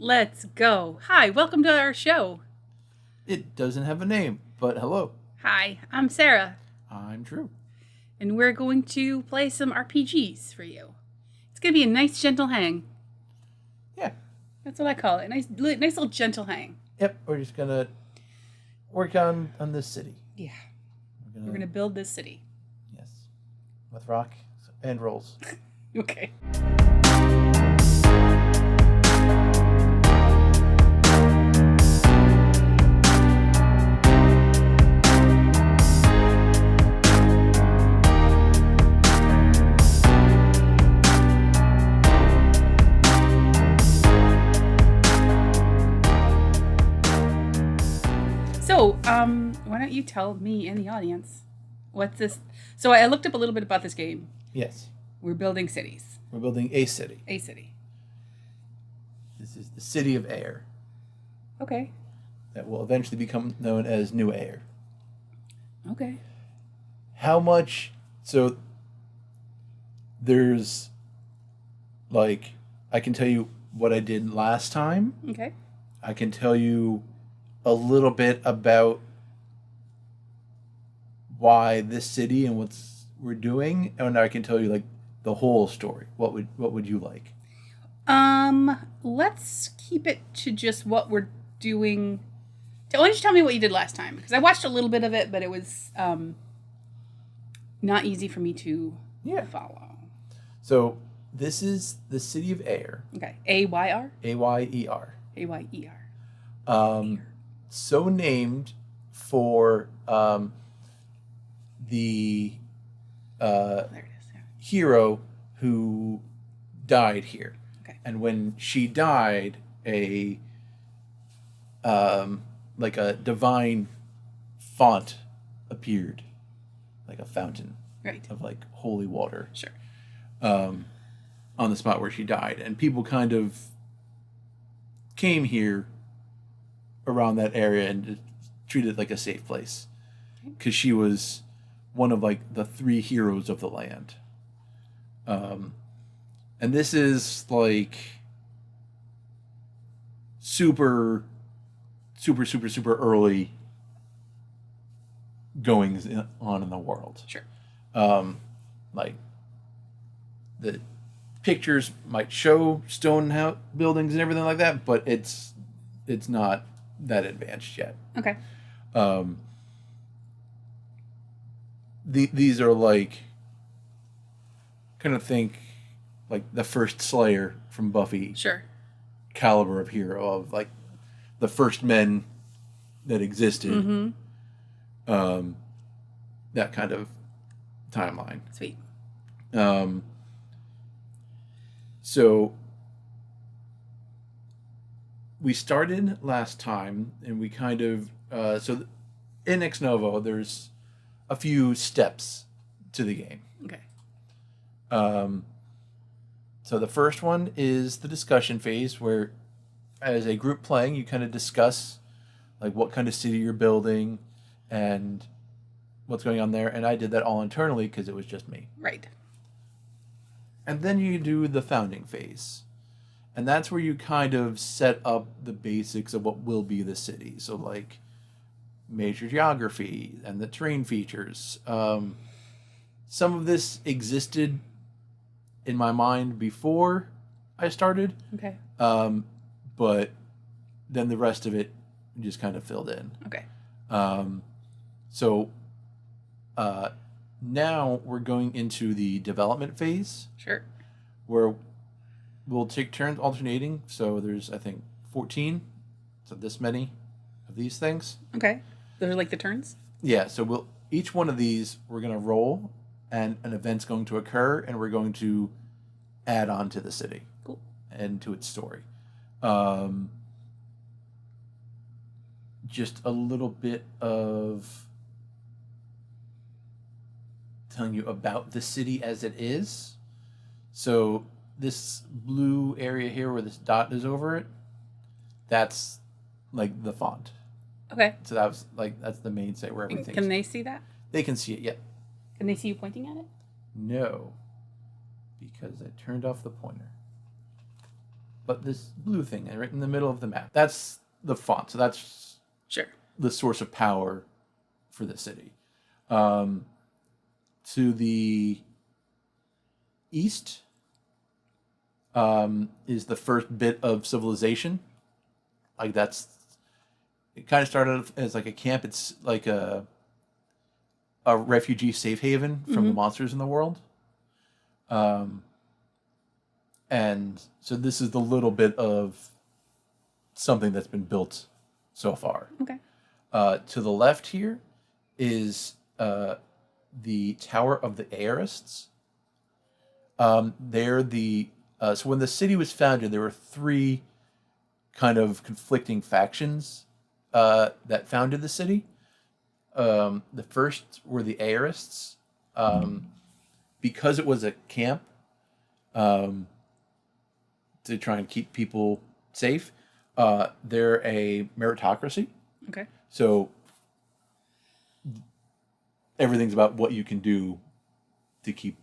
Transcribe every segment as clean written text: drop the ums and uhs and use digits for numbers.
Let's go. Hi, welcome to our show. It doesn't have a name, but hello. Hi, I'm Sarah, I'm Drew. and we're going to play some RPGs for you. It's going to be a nice, gentle hang. Yeah. That's what I call it. Nice little gentle hang. Yep, we're just going to work on this city. Yeah. We're going to build this city. Yes. With rock and rolls. Okay. So, why don't you tell me and the audience what's this? So I looked up a little bit about this game. Yes. We're building cities. We're building a city. A city. This is the City of Ayer. Okay. That will eventually become known as New Ayer. Okay. How much... So, there's... Like, I can tell you what I did last time. Okay. I can tell you a little bit about why this city and what's we're doing, and I can tell you like the whole story. What would you like? Let's keep it to just what we're doing. Why don't you tell me what you did last time? Because I watched a little bit of it, but it was not easy for me to follow. So this is the City of Ayer. Okay. A-Y-R? A-Y-E-R. A-Y-E-R. So named for the there it is. Yeah. hero who died here. Okay. And when she died, a like a divine font appeared, like a fountain of like holy water. Sure. On the spot where she died, and people kind of came here around that area and treated it like a safe place because she was one of like the three heroes of the land. And this is like super early goings on in the world. Sure. Like the pictures might show stone buildings and everything like that, but it's not that advanced yet. Okay. These are like, kind of think like the first Slayer from Buffy. Sure. Caliber of hero of like the first men that existed. Mm-hmm. That kind of timeline. Sweet. So we started last time, and we kind of so in Ex Novo there's a few steps to the game. Okay. So the first one is the discussion phase, where as a group playing, you kind of discuss like what kind of city you're building and what's going on there. And I did that all internally because it was just me. Right. And then you do the founding phase. And that's where you kind of set up the basics of what will be the city. So like major geography and the terrain features. Some of this existed in my mind before I started. Okay. But then the rest of it just kind of filled in. Okay. So now we're going into the development phase. Sure. Where we'll take turns alternating. So there's, I think, 14. So this many of these things. Okay. Those are like the turns? Yeah. So each one of these, we're going to roll, and an event's going to occur, and we're going to add on to the city. Cool. And to its story. Just a little bit of telling you about the city as it is. So this blue area here where this dot is over it, that's like the font. Okay. So that's the main site where everything. Can they see that? They can see it, yeah. Can they see you pointing at it? No, because I turned off the pointer. but this blue thing right in the middle of the map. That's the font. So that's Sure. the source of power for the city. To the east is the first bit of civilization. Like it kind of started as like a camp. It's like a refugee safe haven from the monsters in the world. And so this is the little bit of something that's been built so far. Okay. To the left here is the Tower of the Ayerists. They're so when the city was founded, there were three kind of conflicting factions that founded the city. The first were the Ayerists. Because it was a camp to try and keep people safe, they're a meritocracy. Okay. So everything's about what you can do to keep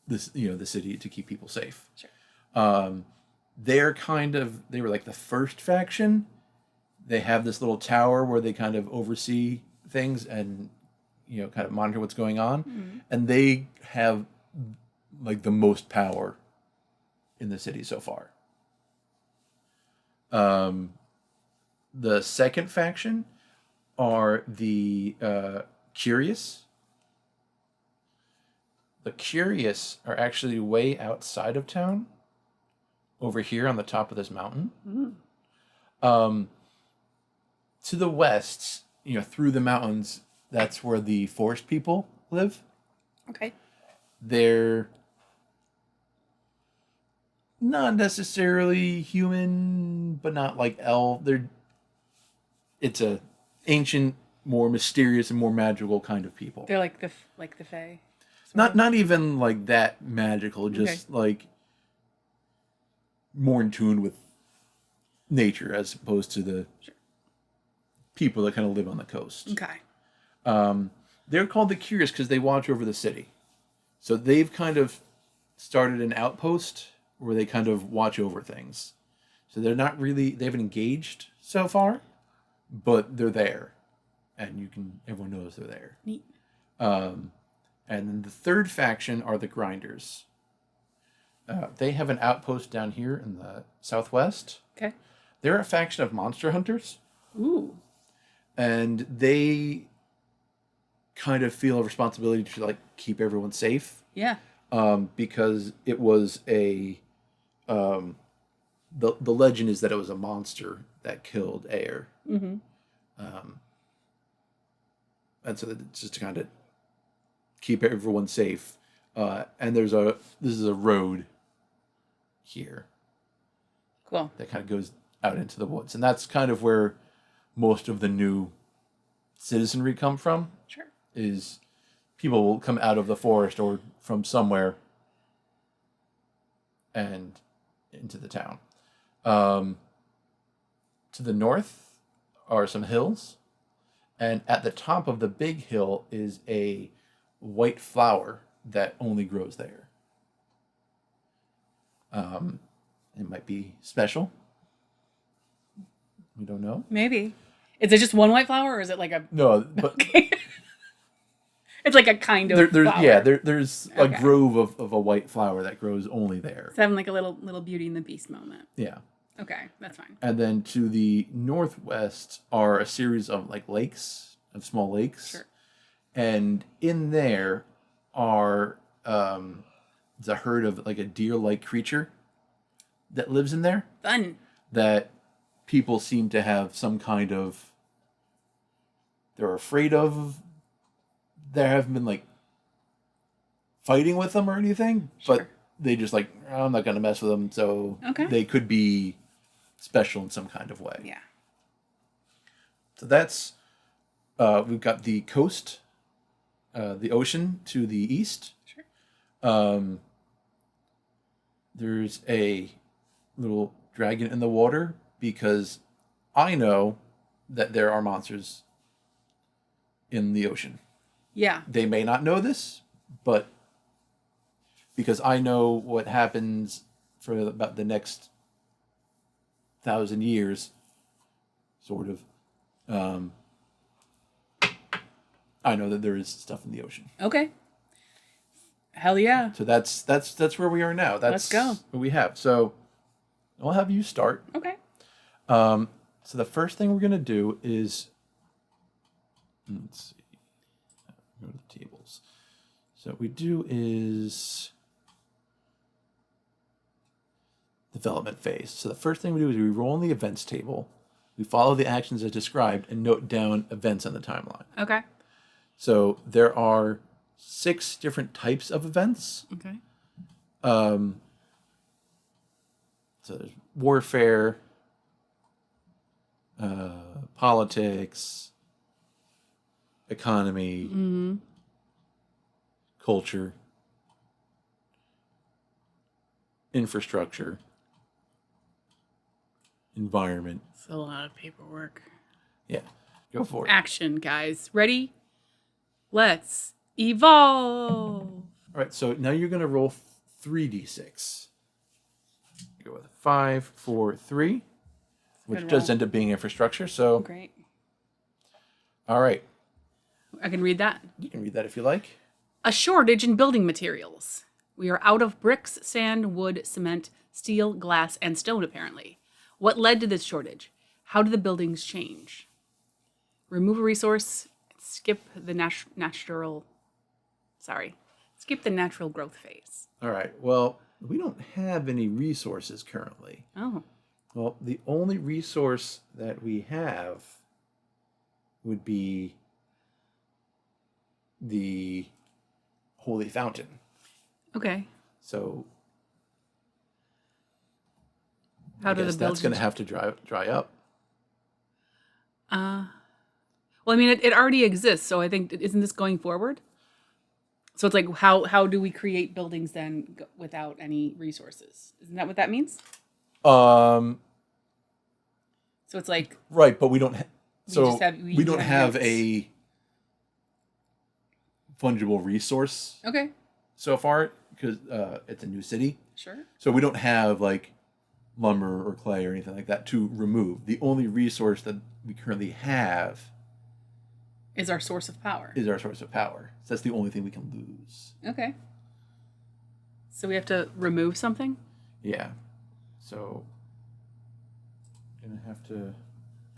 the city, to keep people safe. Sure. They were like the first faction. They have this little tower where they kind of oversee things and, kind of monitor what's going on. Mm-hmm. And they have like the most power in the city so far. The second faction are the Curious. The Curious are actually way outside of town, over here on the top of this mountain. Mm-hmm. To the west, through the mountains, that's where the forest people live. Okay. They're not necessarily human, but not like elf. It's a ancient, more mysterious and more magical kind of people. They're like the Fae. Not even like that magical, just like more in tune with nature as opposed to the people that kind of live on the coast. Okay. They're called the Curious because they watch over the city. So they've kind of started an outpost where they kind of watch over things. So they haven't engaged so far, but they're there. And everyone knows they're there. Neat. And then the third faction are the Grinders. They have an outpost down here in the southwest. Okay. They're a faction of monster hunters. Ooh. And they kind of feel a responsibility to like keep everyone safe. Yeah. Because it was the legend is that it was a monster that killed Ayer. Mm-hmm. And so it's just to kind of keep everyone safe. And this is a road here. Cool. That kind of goes out into the woods. And that's kind of where most of the new citizenry come from. Sure. Is people will come out of the forest or from somewhere and into the town. To the north are some hills. And at the top of the big hill is a white flower that only grows there. It might be special. We don't know. Maybe. Is it just one white flower, or is it like a... No, but... Okay. It's like a kind of flower. Yeah, there's a grove of a white flower that grows only there. It's having like a little Beauty and the Beast moment. Yeah. Okay, that's fine. And then to the northwest are a series of small lakes. Sure. And in there are the herd of like a deer-like creature that lives in there. Fun. That people seem to have some kind of... They're afraid of. There haven't been like fighting with them or anything, sure. But they just like, I'm not going to mess with them. So they could be special in some kind of way. Yeah. So that's, we've got the coast, the ocean to the east. Sure. There's a little dragon in the water because I know that there are monsters in the ocean. Yeah. They may not know this, but because I know what happens for about the next 1,000 years, sort of. I know that there is stuff in the ocean. Okay. Hell yeah. So that's where we are now. That's Let's go. what we have. So I'll have you start. Okay. So the first thing we're gonna do is, let's see, go to the tables. So what we do is development phase. So the first thing we do is we roll on the events table. We follow the actions as described and note down events on the timeline. Okay. So there are 6 different types of events. Okay. So there's warfare, politics, economy, culture, infrastructure, environment. It's a lot of paperwork. Yeah, go for it. Action, guys. Ready? Let's evolve. All right, so now you're going to roll 3d6. Go with 5, 4, 3, which does end up being infrastructure. So Great. All right, I can read that. you can read that if you like. A shortage in building materials. We are out of bricks, sand, wood, cement, steel, glass, and stone, apparently. What led to this shortage? How do the buildings change? Remove a resource. Skip the natural growth phase. All right, well, we don't have any resources currently. Oh. Well, the only resource that we have would be the Holy Fountain. Okay. So How do the that's buildings... going to have to dry up. Well, I mean, it already exists, so I think, isn't this going forward? So it's like, how do we create buildings then without any resources? Isn't that what that means? So it's like... Right, but we don't... we don't have rights. a fungible resource Okay. so far because it's a new city. Sure. So we don't have like lumber or clay or anything like that to remove. The only resource that we currently have Is our source of power. So that's the only thing we can lose. Okay. So we have to remove something? Yeah. So gonna have to...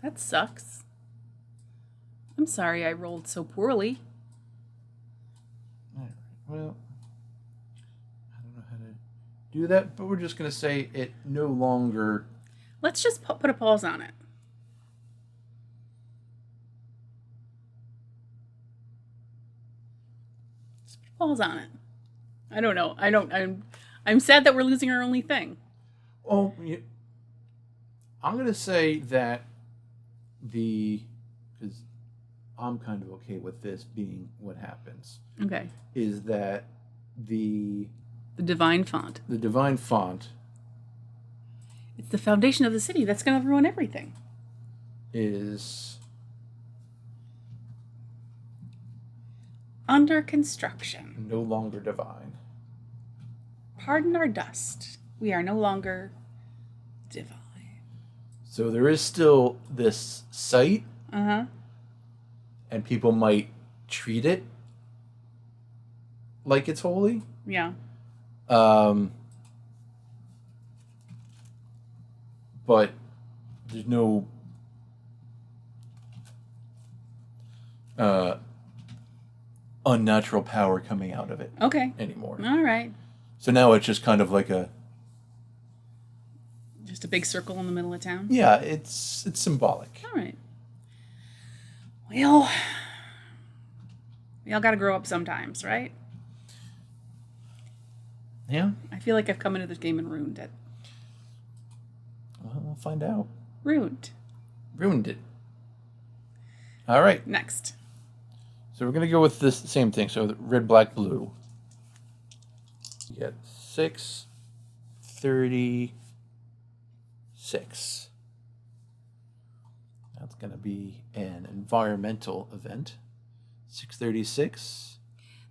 That sucks. I'm sorry I rolled so poorly. All right. Well, I don't know how to do that, but we're just gonna say it no longer... Let's just put a pause on it. Just put a pause on it. I don't know. I'm sad that we're losing our only thing. Oh, I'm gonna say that because I'm kind of okay with this being what happens. Okay. Is that the divine font. The divine font It's the foundation of the city. That's going to ruin everything. is under construction. no longer divine. Pardon our dust. We are no longer divine. So there is still this site, Uh-huh. and people might treat it like it's holy. Yeah. But there's no unnatural power coming out of it Okay. anymore. All right. So now it's just kind of like Just a big circle in the middle of town? yeah, it's symbolic. All right. Well, we all got to grow up sometimes, right? Yeah. I feel like I've come into this game and ruined it. Well, we'll find out. Ruined. Ruined it. All right. Next. So we're going to go with this same thing. So the red, black, blue. You get 636. That's going to be an environmental event. 636.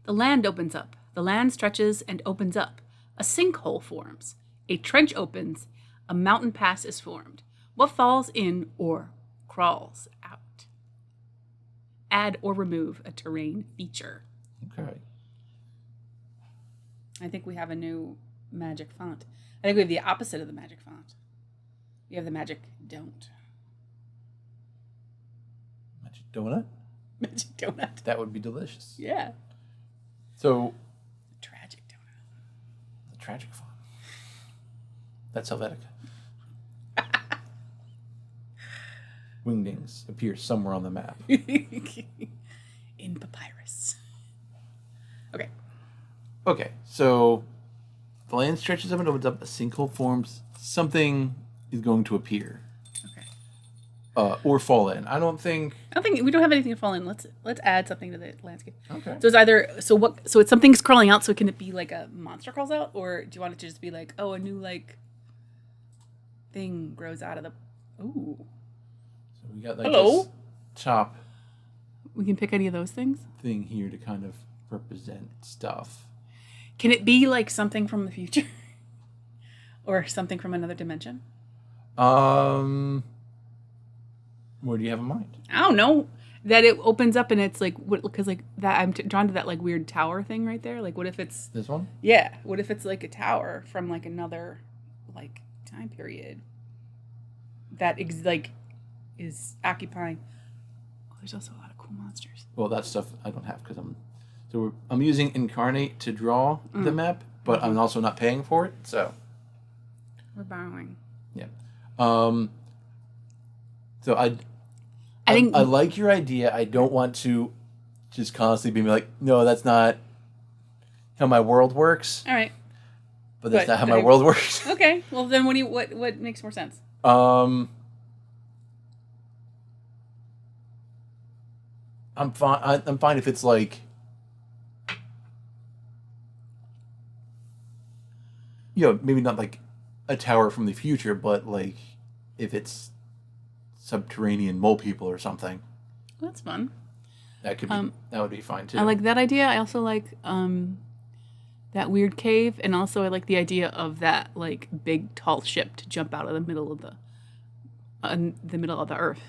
The land opens up. The land stretches and opens up. A sinkhole forms. A trench opens. A mountain pass is formed. What falls in or crawls out? Add or remove a terrain feature. Okay. I think we have a new magic font. I think we have the opposite of the magic font. We have the magic don't. Magic donut? Magic donut. That would be delicious. Yeah. So, Tragic donut. the tragic font. That's Helvetica. Wingdings appear somewhere on the map. In papyrus. Okay. Okay, so the land stretches up and opens up. A sinkhole forms. Something is going to appear. Okay. Or fall in. I don't think We don't have anything to fall in. Let's add something to the landscape. Okay. So it's either so it's something's crawling out. So can it be like a monster crawls out, or do you want it to just be like a new like thing grows out of the? Ooh. So we got like Hello? this top We can pick any of those things. thing here to kind of represent stuff. Can it be like something from the future, or something from another dimension? What do you have in mind? I don't know. That it opens up and it's like because like that I'm drawn to that like weird tower thing right there. Like what if it's This one? yeah? What if it's like a tower from like another like time period that is occupying? Oh, there's also a lot of cool monsters. Well, that stuff I don't have because I'm using Incarnate to draw the map, but I'm also not paying for it. So We're borrowing. yeah. So I think I like your idea. I don't want to just constantly be like, no, that's not how my world works. all right. But that's But not how my world works. Okay. Well, then what makes more sense? I'm fine. I'm fine if it's like, maybe not like a tower from the future, but like if it's subterranean mole people or something. That's fun. That could be that would be fine too. I like that idea. I also like that weird cave, and also I like the idea of that like big tall ship to jump out of the middle of the earth.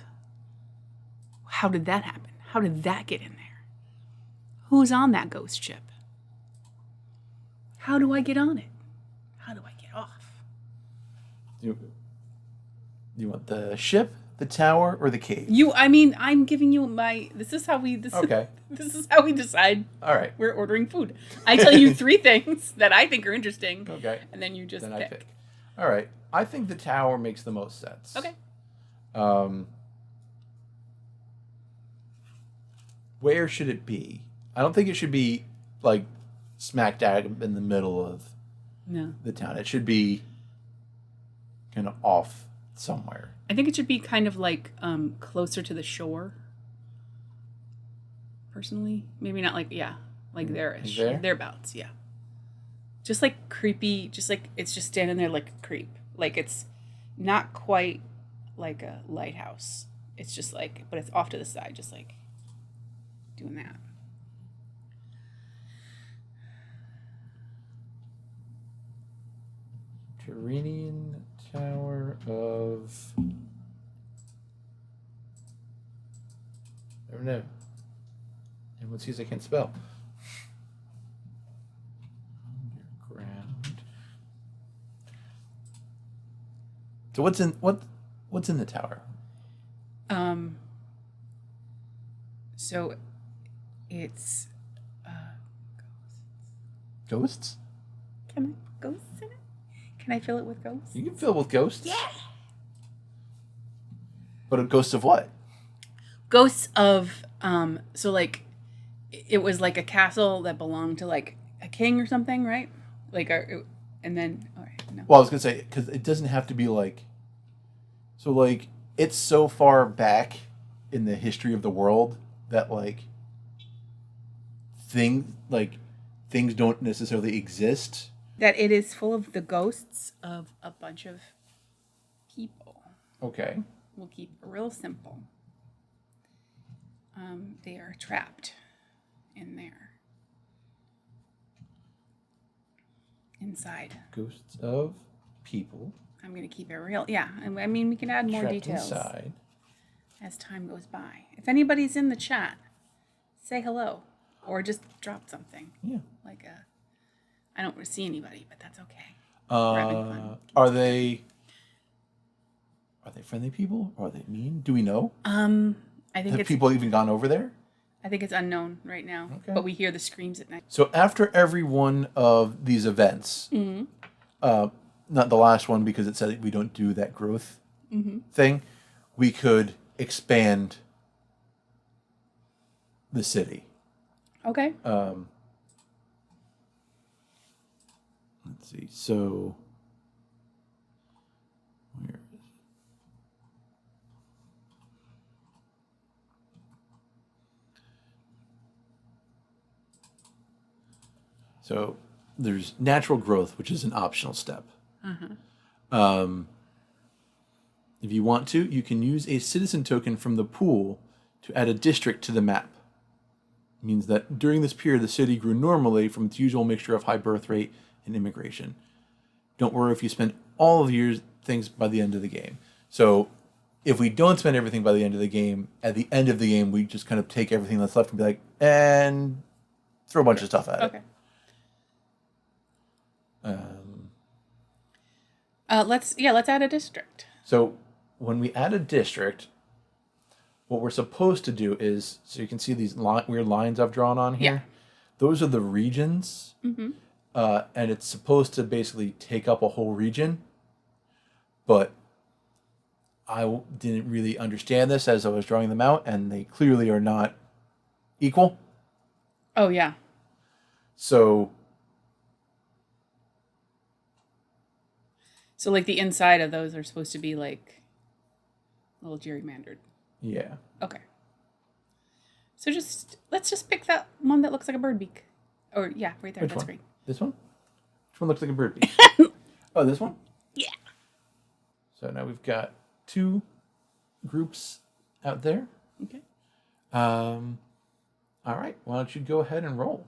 How did that happen? How did that get in there? Who's on that ghost ship? How do I get on it? How do I get off? You want the ship, the tower, or the cave? I'm giving you this is how we Okay. This is how we decide All right. we're ordering food. I tell you 3 things that I think are interesting. Okay. And then you just Then pick. I pick. All right. I think the tower makes the most sense. Okay. Where should it be? I don't think it should be like smack dab in the middle of No. the town. It should be kind of off somewhere. I think it should be kind of like closer to the shore. Personally, maybe not like there-ish, There? thereabouts, yeah. Just like creepy, just like it's just standing there like a creep. Like it's not quite like a lighthouse. It's just like, but it's off to the side, just like doing that. Terrenian Tower of... I don't know. Everyone sees I can't spell. Underground. So what's in the tower? So it's Ghosts? can I put ghosts in it? Can I fill it with ghosts? You can fill with ghosts. Yeah. But a ghost of what? Ghosts of so like it was like a castle that belonged to like a king or something, right? Like and then all right, no. Well, I was gonna say because it doesn't have to be like. So like it's so far back in the history of the world that like things don't necessarily exist. That it is full of the ghosts of a bunch of people. Okay. We'll keep it real simple. They are trapped in there. Inside. Ghosts of people. I'm going to keep it real. Yeah, I mean, we can add more trapped details inside. as time goes by. If anybody's in the chat, say hello or just drop something. Yeah. Like I don't see anybody, but that's okay. We're having fun. Are they friendly people? Or are they mean? Do we know? I think Have people even gone over there? I think it's unknown right now, Okay. but we hear the screams at night. So after every one of these events, not the last one because it said we don't do that growth thing, we could expand the city. Okay. Let's see. So where is it? So there's natural growth, which is an optional step. If you want to, you can use a citizen token from the pool to add a district to the map. It means that during this period, the city grew normally from its usual mixture of high birth rate and immigration. Don't worry if you spend all of your things by the end of the game. So if we don't spend everything by the end of the game, at the end of the game, we just kind of take everything that's left and be like, and throw a bunch of stuff at it. Let's add a district. So when we add a district, what we're supposed to do is, so you can see these weird lines I've drawn on here. Yeah. Those are the regions, and it's supposed to basically take up a whole region. But I didn't really understand this as I was drawing them out, and they clearly are not equal. Oh yeah. So like the inside of those are supposed to be like a little gerrymandered. yeah. Okay. So let's just pick that one that looks like a bird beak. Or yeah, right there. Which That's one? great. This one? Which one looks like a bird beak? Oh, this one? Yeah. So now we've got 2 groups out there. Okay. All right. Why don't you go ahead and roll?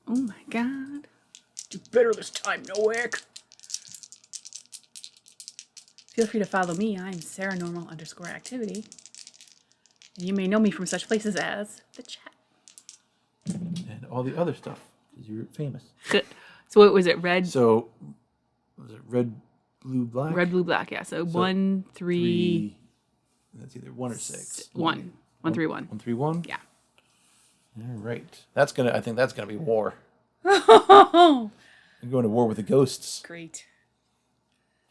Oh my god. Do better this time, Noack. Feel free to follow me. I'm Sarahnormal_activity. And you may know me from such places as the chat. And all the other stuff, because you're famous. So what was it? Red? So, was it red, blue, black? Red, blue, black, yeah. So 1, 3... That's either 1 or 6. 1. 1, 3, 1. 1, 3, 1? Yeah. All right. I think that's gonna be war. Oh, I'm going to war with the ghosts. great.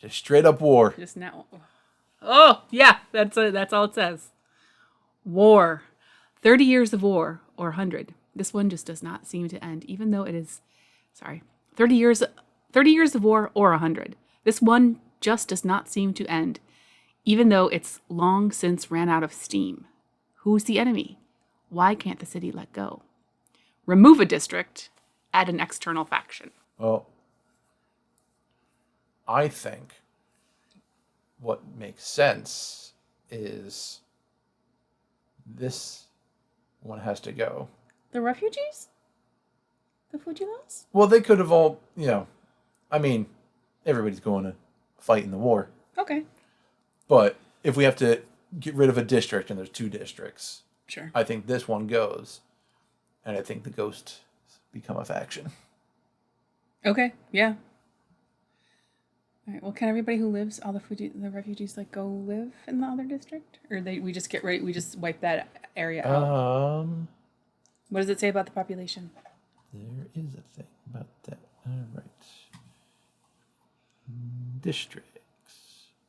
Just straight up war. Just now. Oh, yeah. That's all it says. War. 30 years of war, or 100. This one just does not seem to end, even though it is... Sorry. 30 years of war, or 100. This one just does not seem to end, even though it's long since ran out of steam. Who's the enemy? Why can't the city let go? Remove a district, add an external faction. Well, I think what makes sense is this one has to go. The refugees? The Fujilas? Well, they could have all, I mean, everybody's going to fight in the war. Okay. But if we have to get rid of a district and there's 2 districts, Sure. I think this one goes. And I think the ghosts become a faction. Okay, yeah. All right. Well, can everybody who lives, all the refugees, like go live in the other district, or we just we just wipe that area out? What does it say about the population? There is a thing about that. All right. Districts.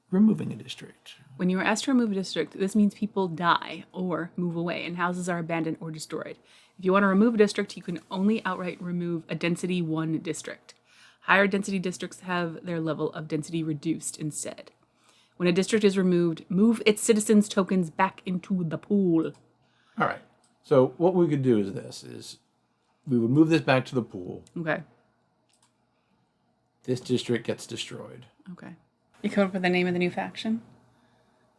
Removing a district. When you are asked to remove a district, this means people die or move away, and houses are abandoned or destroyed. If you want to remove a district, you can only outright remove a density 1 district. Higher density districts have their level of density reduced instead. When a district is removed, move its citizens' tokens back into the pool. All right. So what we could do is we would move this back to the pool. Okay. This district gets destroyed. Okay. You come up with the name of the new faction?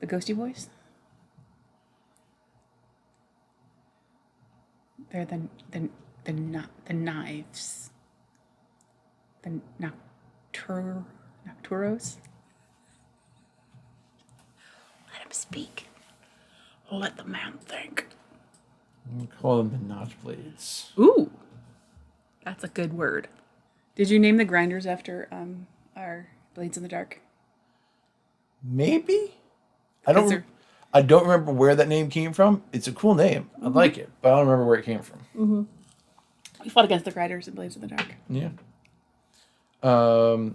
The Ghosty Boys? They're the knives. The Nocturos? him speak. Let the man think. We call them the notch blades. Ooh, that's a good word. Did you name the grinders after our Blades in the Dark? Maybe? I Because don't remember where that name came from. It's a cool name. I like it, but I don't remember where it came from. we fought against the grinders in Blades in the Dark. Yeah. So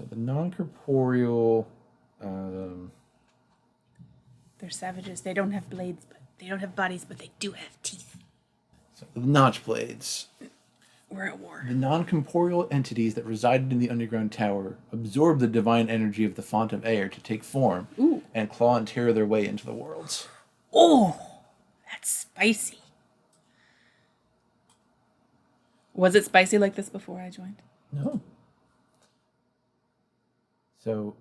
the non-corporeal... They're savages. They don't have blades, but they don't have bodies, but they do have teeth. So the notch blades. We're at war. The non-corporeal entities that resided in the underground tower absorbed the divine energy of the font of air to take form and claw and tear their way into the worlds. Oh, that's spicy. Was it spicy like this before I joined? No. So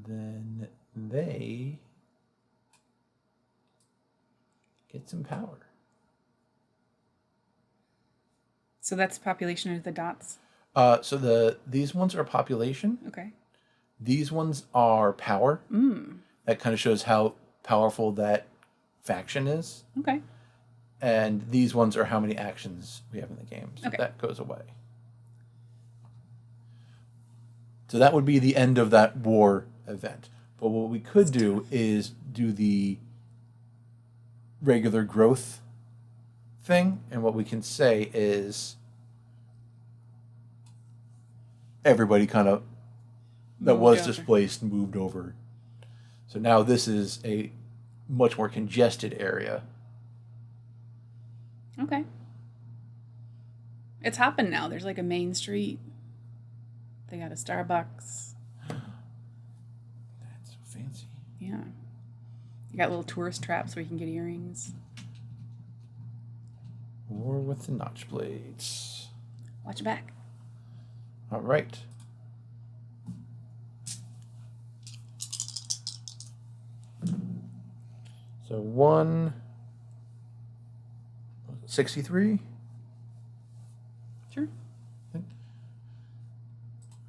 then they get some power. So that's population of the dots. So these ones are population. Okay. These ones are power. That kind of shows how powerful that faction is. Okay. And these ones are how many actions we have in the game. So Okay. that goes away. So that would be the end of that war event. But what we could do is do the regular growth thing. And what we can say is everybody kind of that was displaced moved over. So now this is a much more congested area. Okay. It's hopping now. There's like a main street. They got a Starbucks. That's so fancy. Yeah. You got little tourist traps where you can get earrings. War with the notch blades. Watch your back. All right. So 163. Sure.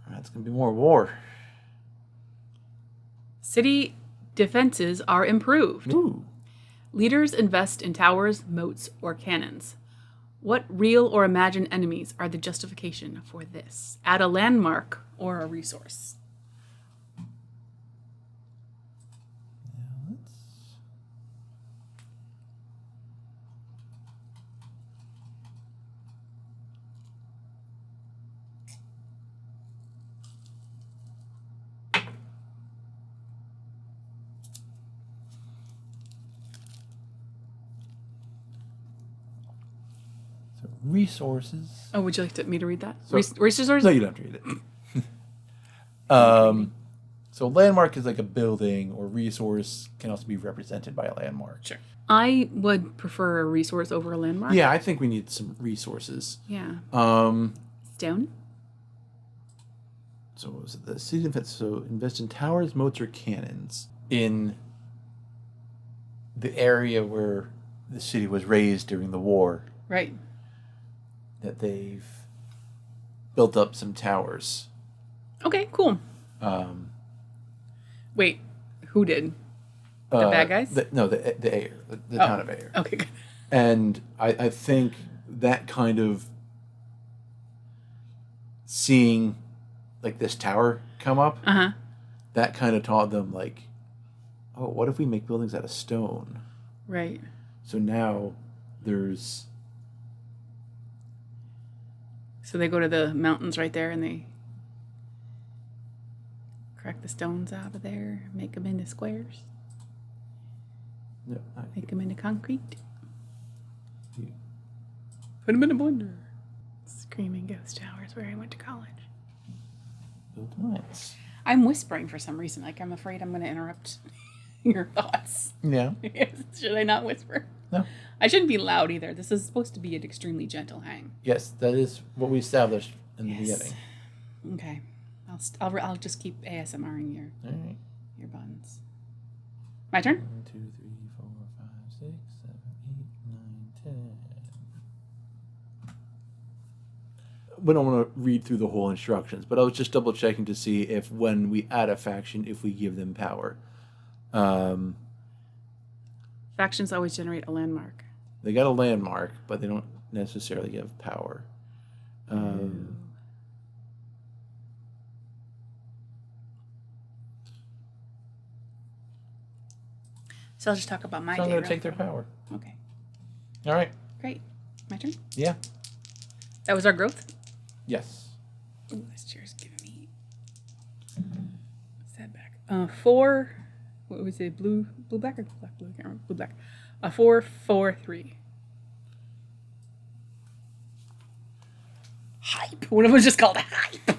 That's going to be more war. City defenses are improved. Ooh. Leaders invest in towers, moats, or cannons. What real or imagined enemies are the justification for this? Add a landmark or a resource. So resources. Oh, would you like me to read that? So- Resources? No, you don't have to read it. So landmark is like a building, or resource can also be represented by a landmark. Sure. I would prefer a resource over a landmark. Yeah, I think we need some resources. Yeah. Stone? So what was it? The city defense. So invest in towers, moats, or cannons in the area where the city was raised during the war. Right. That they've built up some towers. Okay, cool. Wait, who did? The bad guys? The Ayer, the town of Ayer. Okay, good. And I think that kind of seeing like this tower come up, that kind of taught them like, oh, what if we make buildings out of stone? Right. So now there's... So they go to the mountains right there and they crack the stones out of there, make them into squares, No, make them into concrete, you. put them in a blender. Screaming Ghost Towers, where I went to college. Build mines. I'm whispering for some reason. Like I'm afraid I'm going to interrupt your thoughts. Yeah. Should I not whisper? No. I shouldn't be loud either. This is supposed to be an extremely gentle hang. Yes, that is what we established in the beginning. Okay. I'll just keep ASMRing All right. your buttons. My turn? 1, 2, 3, 4, 5, 6, 7, 8, 9, 10. we don't want to read through the whole instructions, but I was just double checking to see if when we add a faction, if we give them power. Factions always generate a landmark. They got a landmark, but they don't necessarily give power. So I'll just talk about my So I'm day. going to take their power. Okay. All right. Great. My turn? Yeah. That was our growth? Yes. Ooh, this chair's giving me setback. 4. What was it? Blue black or black blue? I can't remember. Blue black. 4, 4, 3. Hype. One of them was just called hype.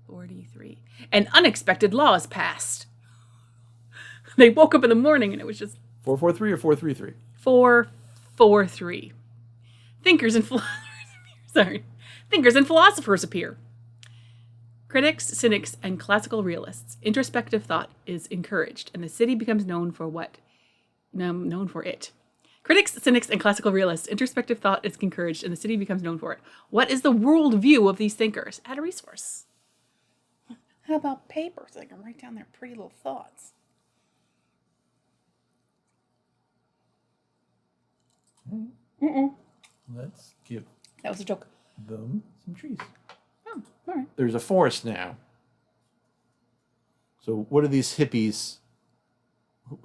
443. An unexpected law is passed. They woke up in the morning and it was just 443 or 433? 443. Thinkers and philosophers appear. Critics, cynics, and classical realists. Introspective thought is encouraged, and the city becomes known for it. Critics, cynics, and classical realists. Introspective thought is encouraged, and the city becomes known for it. What is the world view of these thinkers? Add a resource. How about paper so I can write down their pretty little thoughts? Let's give That was a joke. them some trees. Oh, all right. There's a forest now. So what are these hippies?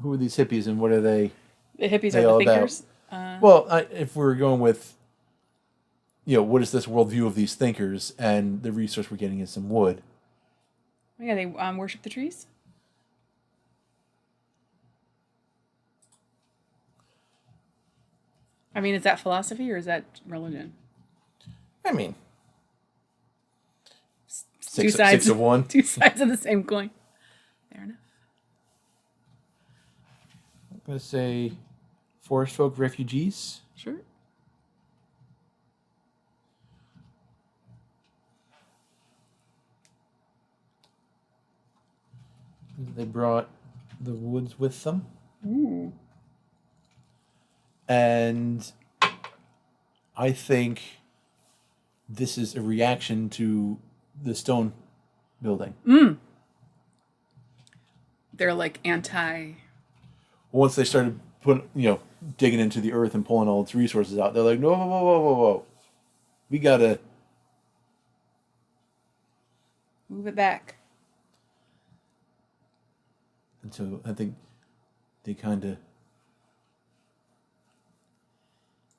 Who are these hippies and what are they? The hippies They are all the thinkers. Well, if we're going with, what is this worldview of these thinkers, and the resource we're getting is some wood. Yeah, they worship the trees. I mean, is that philosophy or is that religion? I mean, Two sides 6 of one. Two sides of the same coin. Fair enough. I'm going to say forest folk refugees. Sure. They brought the woods with them. Ooh. And I think this is a reaction to the stone building. They're like anti. Once they started digging into the earth and pulling all its resources out, they're like, no, whoa. We gotta Move it back. And so I think they kind of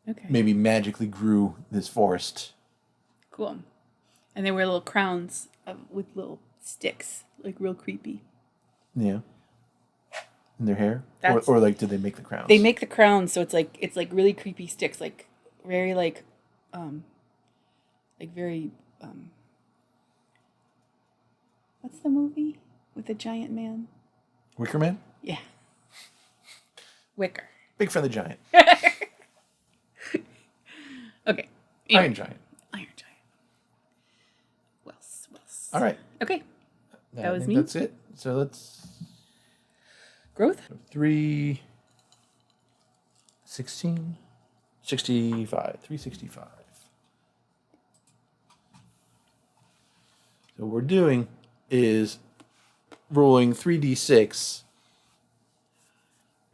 Okay. maybe magically grew this forest. Cool. And they wear little crowns with little sticks, like real creepy. Yeah. In their hair? That's- Or like, did they make the crowns? They make the crowns, so it's like really creepy sticks, like very very what's the movie with the giant man? Wicker Man? Yeah. Wicker. Big Friendly Giant. Okay. Iron Giant. Iron Giant. Wells. All right. Okay. I was think me. That's it. So let's... Growth? 3... 16... 65. 365. So what we're doing is rolling 3d6,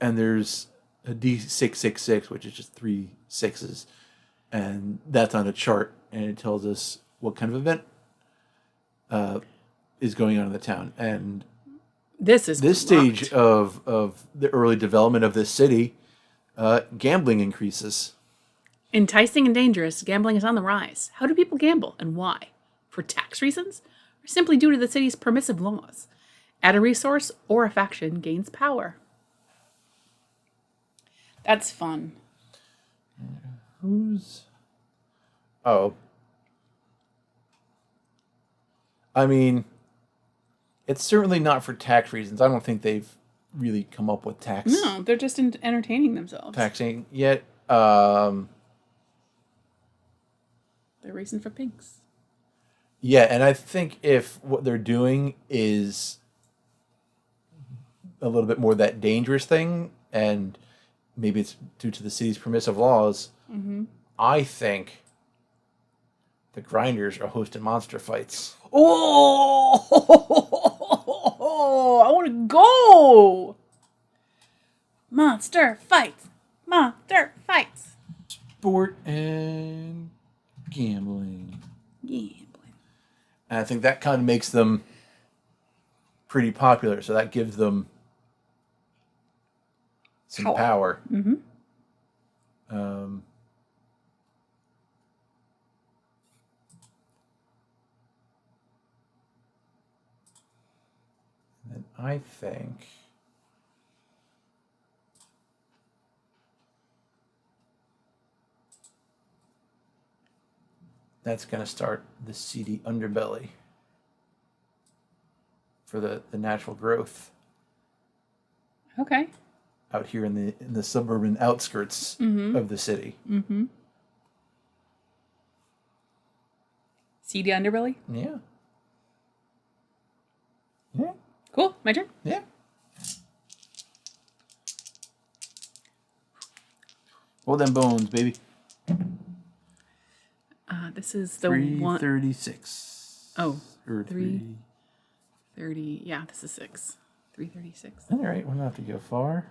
and there's a d666, which is just 3 6s, and that's on a chart, and it tells us what kind of event is going on in the town. And This stage of the early development of this city, gambling increases. Enticing and dangerous, gambling is on the rise. How do people gamble and why? For tax reasons? Or simply due to the city's permissive laws? Add a resource or a faction gains power. That's fun. Oh. I mean, it's certainly not for tax reasons. I don't think they've really come up with No, they're just entertaining themselves. taxing yet. They're racing for pigs. Yeah, and I think if what they're doing is a little bit more that dangerous thing, and maybe it's due to the city's permissive laws, I think the Grinders are hosting monster fights. Oh, I want to go. Monster fights. Monster fights. Sport and gambling. Gambling. And I think that kind of makes them pretty popular. So that gives them some power. Mm-hmm. And I think that's going to start the seedy underbelly for the natural growth Okay. out here in the suburban outskirts of the city. Mm-hmm. Seedy underbelly? Yeah. Yeah. Cool. My turn. Yeah. Hold them bones, baby. This is the one. 336. Oh, Or 330. Yeah, this is 6. 336. All right, we'll not have to go far.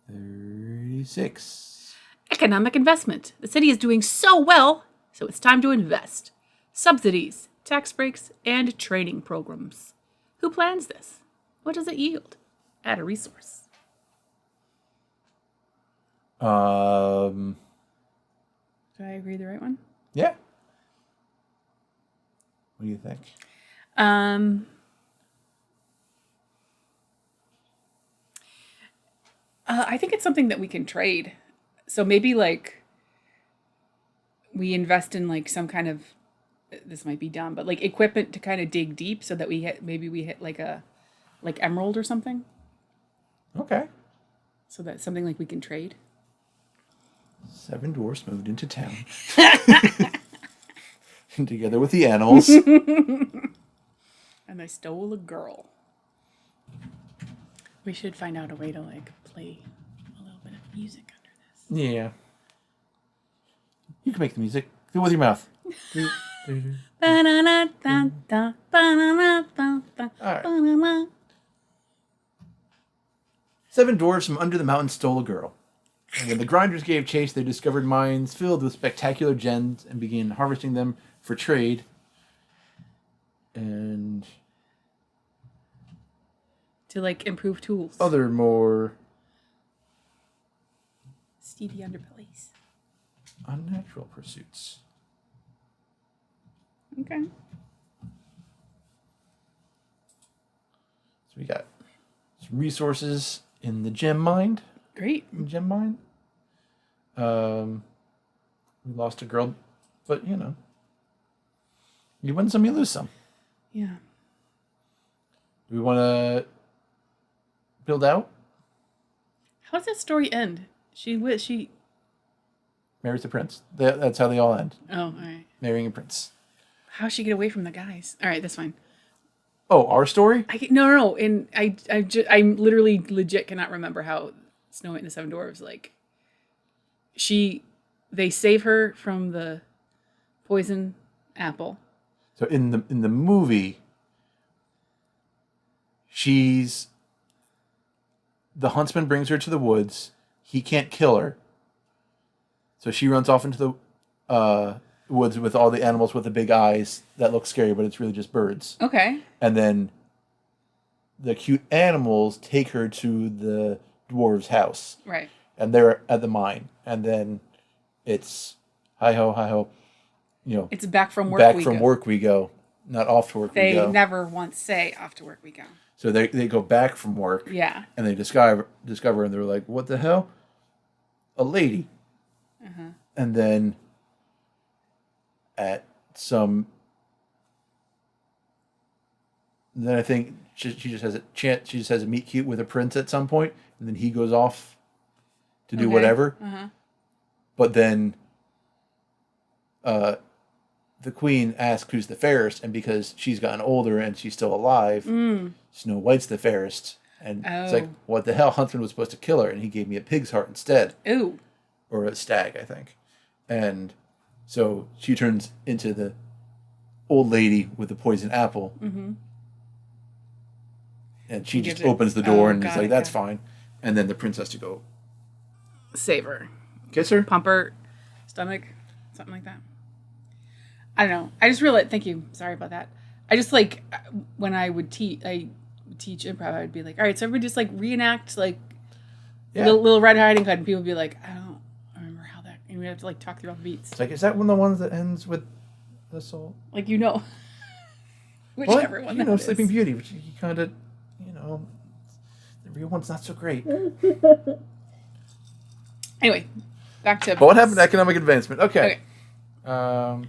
36. Economic investment. The city is doing so well, so it's time to invest. Subsidies, tax breaks, and training programs. Who plans this? What does it yield? Add a resource. Did I agree the right one? Yeah. What do you think? I think it's something that we can trade. So maybe like we invest in like some kind of, this might be dumb, but like equipment to kind of dig deep so that we hit like emerald or something. Okay. So that's something like we can trade. 7 dwarfs moved into town. Together with the animals. And I stole a girl. We should find out a way to like play a little bit of music under this. Yeah. You can make the music. Do it with your mouth. Alright. 7 dwarfs from under the mountain stole a girl. And when the grinders gave chase, they discovered mines filled with spectacular gems and began harvesting them for trade. And To like improve tools. other more Stevie underbellies. unnatural pursuits. Okay. So we got some resources in the gem mine. Great. Gem mine. We lost a girl, but you know, you win some, you lose some. Yeah. Do we want to build out? How does that story end? She Marries the prince. That's how they all end. Oh, all right. Marrying a prince. How'd she get away from the guys? All right, that's fine. Oh, our story? No. And I literally legit cannot remember how Snow White and the Seven Dwarfs like. They save her from the poison apple. So in the movie, the huntsman brings her to the woods. He can't kill her, so she runs off into the woods with all the animals with the big eyes that look scary, but it's really just birds. Okay. And then the cute animals take her to the dwarves' house. Right. And they're at the mine. And then it's hi ho, you know. It's back from work. Work we go, not off to work we go. They never once say off to work we go. So they go back from work. Yeah. And they discover and they're like, what the hell? A lady. Uh-huh. And then then I think she just has a chance. She just has a meet cute with a prince at some point, and then he goes off to do whatever. Uh-huh. But then the queen asks who's the fairest, and because she's gotten older and she's still alive, Snow White's the fairest. And it's like, Oh. what the hell? Huntsman was supposed to kill her, and he gave me a pig's heart instead. Ooh. Or a stag, I think. And so she turns into the old lady with the poison apple. Mm-hmm. And she just gives it- opens the door oh, and is got like, it, that's got fine. And then the prince has to go Save her. kiss her. Pump her stomach. Something like that. I don't know. I just realized, thank you. Sorry about that. I just like, when I would teach improv, I would be like, all right, so everybody just like reenact like Yeah. little Red Riding Hood. And people would be like, I don't remember how that, and we have to like talk through all the beats. It's like, is that one of the ones that ends with the soul? Like, whichever one that is. Sleeping Beauty, which you kind of, the real one's not so great. Anyway, back to. But what happened to economic advancement? Okay. Okay.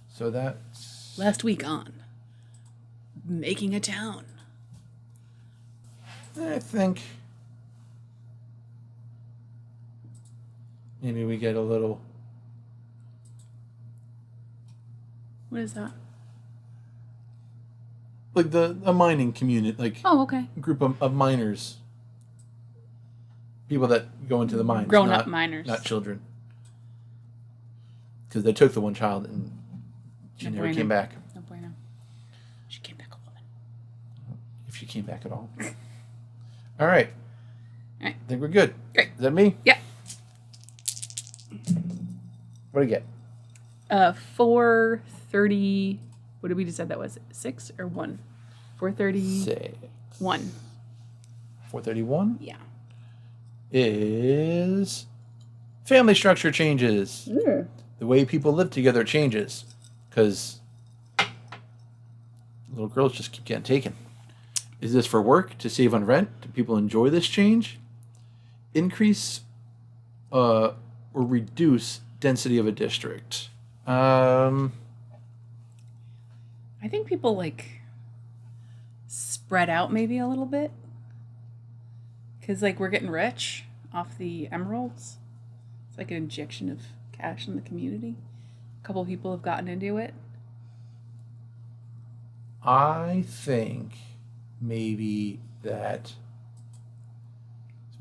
So that's Last week on Making a Town. I think maybe we get a little. What is that? Like a mining community, like Oh, okay. group of miners. People that go into the mines. Grown-up miners. Not children. Because they took the one child and she never came back. No bueno. She came back a woman. If she came back at all. All right. All right. I think we're good. Great. Is that me? Yeah. What do you get? 4:30. What did we decide that was? 6 or 1? 4:30. 6. 1. 431 Yeah. is family structure changes. The way people live together changes. Because little girls just keep getting taken. Is this for work, to save on rent? Do people enjoy this change? Increase or reduce density of a district? I think people like spread out maybe a little bit. Because like we're getting rich off the emeralds. It's like an injection of cash in the community. A couple people have gotten into it. I think maybe that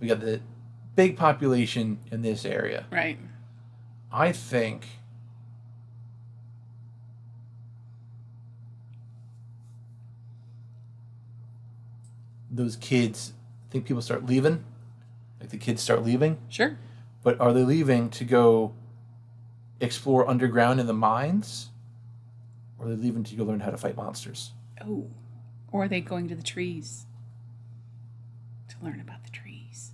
we got the big population in this area. Right. I think those kids, I think people start leaving. Like the kids start leaving. Sure. But are they leaving to go explore underground in the mines? Or are they leaving to go learn how to fight monsters? Oh. Or are they going to the trees to learn about the trees?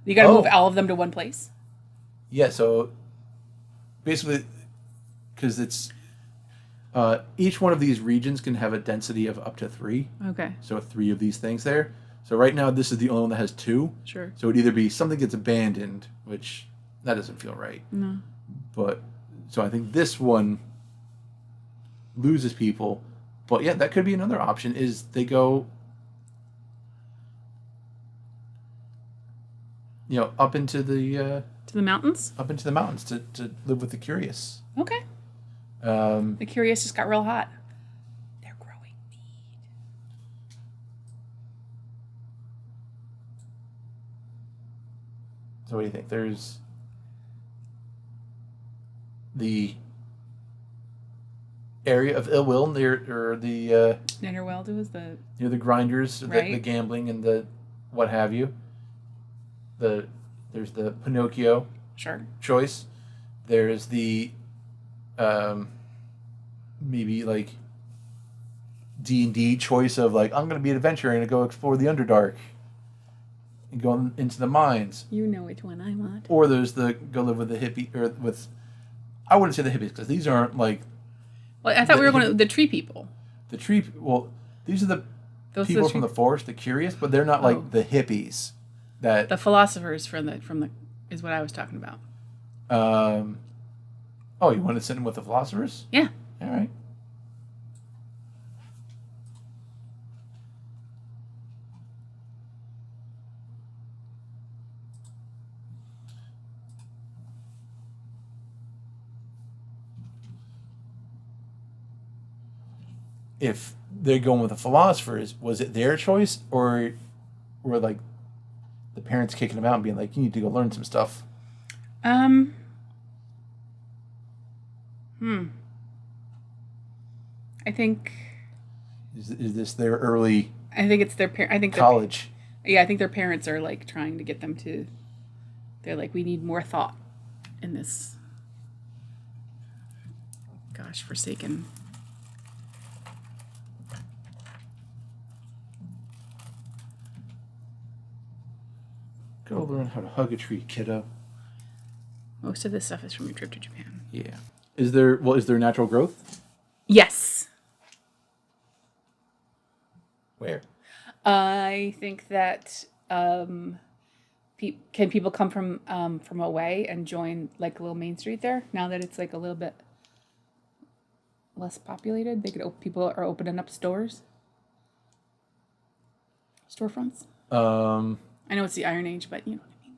You got to move all of them to one place? Yeah, so basically, because it's each one of these regions can have a density of up to 3. Okay. So 3 of these things there. So right now, this is the only one that has 2. Sure. So it'd either be something gets abandoned, which that doesn't feel right. No. But so I think this one loses people. But yeah, that could be another option. Is they go, up into the To the mountains? up into the mountains to live with the curious. Okay. Um, The curious just got real hot. They're growing mead. So what do you think? There's the area of ill will near the Netherweld was the... near the grinders, Right. the gambling and the what have you. There's the Pinocchio Sure. choice. There's the maybe like D&D choice of like, I'm going to be an adventurer and go explore the Underdark and go into the mines. You know which one I want. Or there's the go live with the hippie, or with, I wouldn't say the hippies, because these aren't like Well, I thought we were going to... The tree people. the tree. Well, these are the Those people the from the forest, the curious, but they're not Oh. like the hippies. That The philosophers from the is what I was talking about. Oh, you want to sit in with the philosophers? Yeah. All right. If they're going with the philosophers, was it their choice, or or like the parents kicking them out and being like, you need to go learn some stuff? Um. I think. Is this their early I think it's their I think college? Yeah, I think their parents are like trying to get them to. They're like, we need more thought in this. Gosh, forsaken. Go learn how to hug a tree, kiddo. Most of this stuff is from your trip to Japan. Yeah. Is there natural growth? Yes. Where? I think that can people come from away and join like a little main street there now that it's like a little bit less populated? They could people are opening up storefronts. I know it's the Iron Age, but you know what I mean.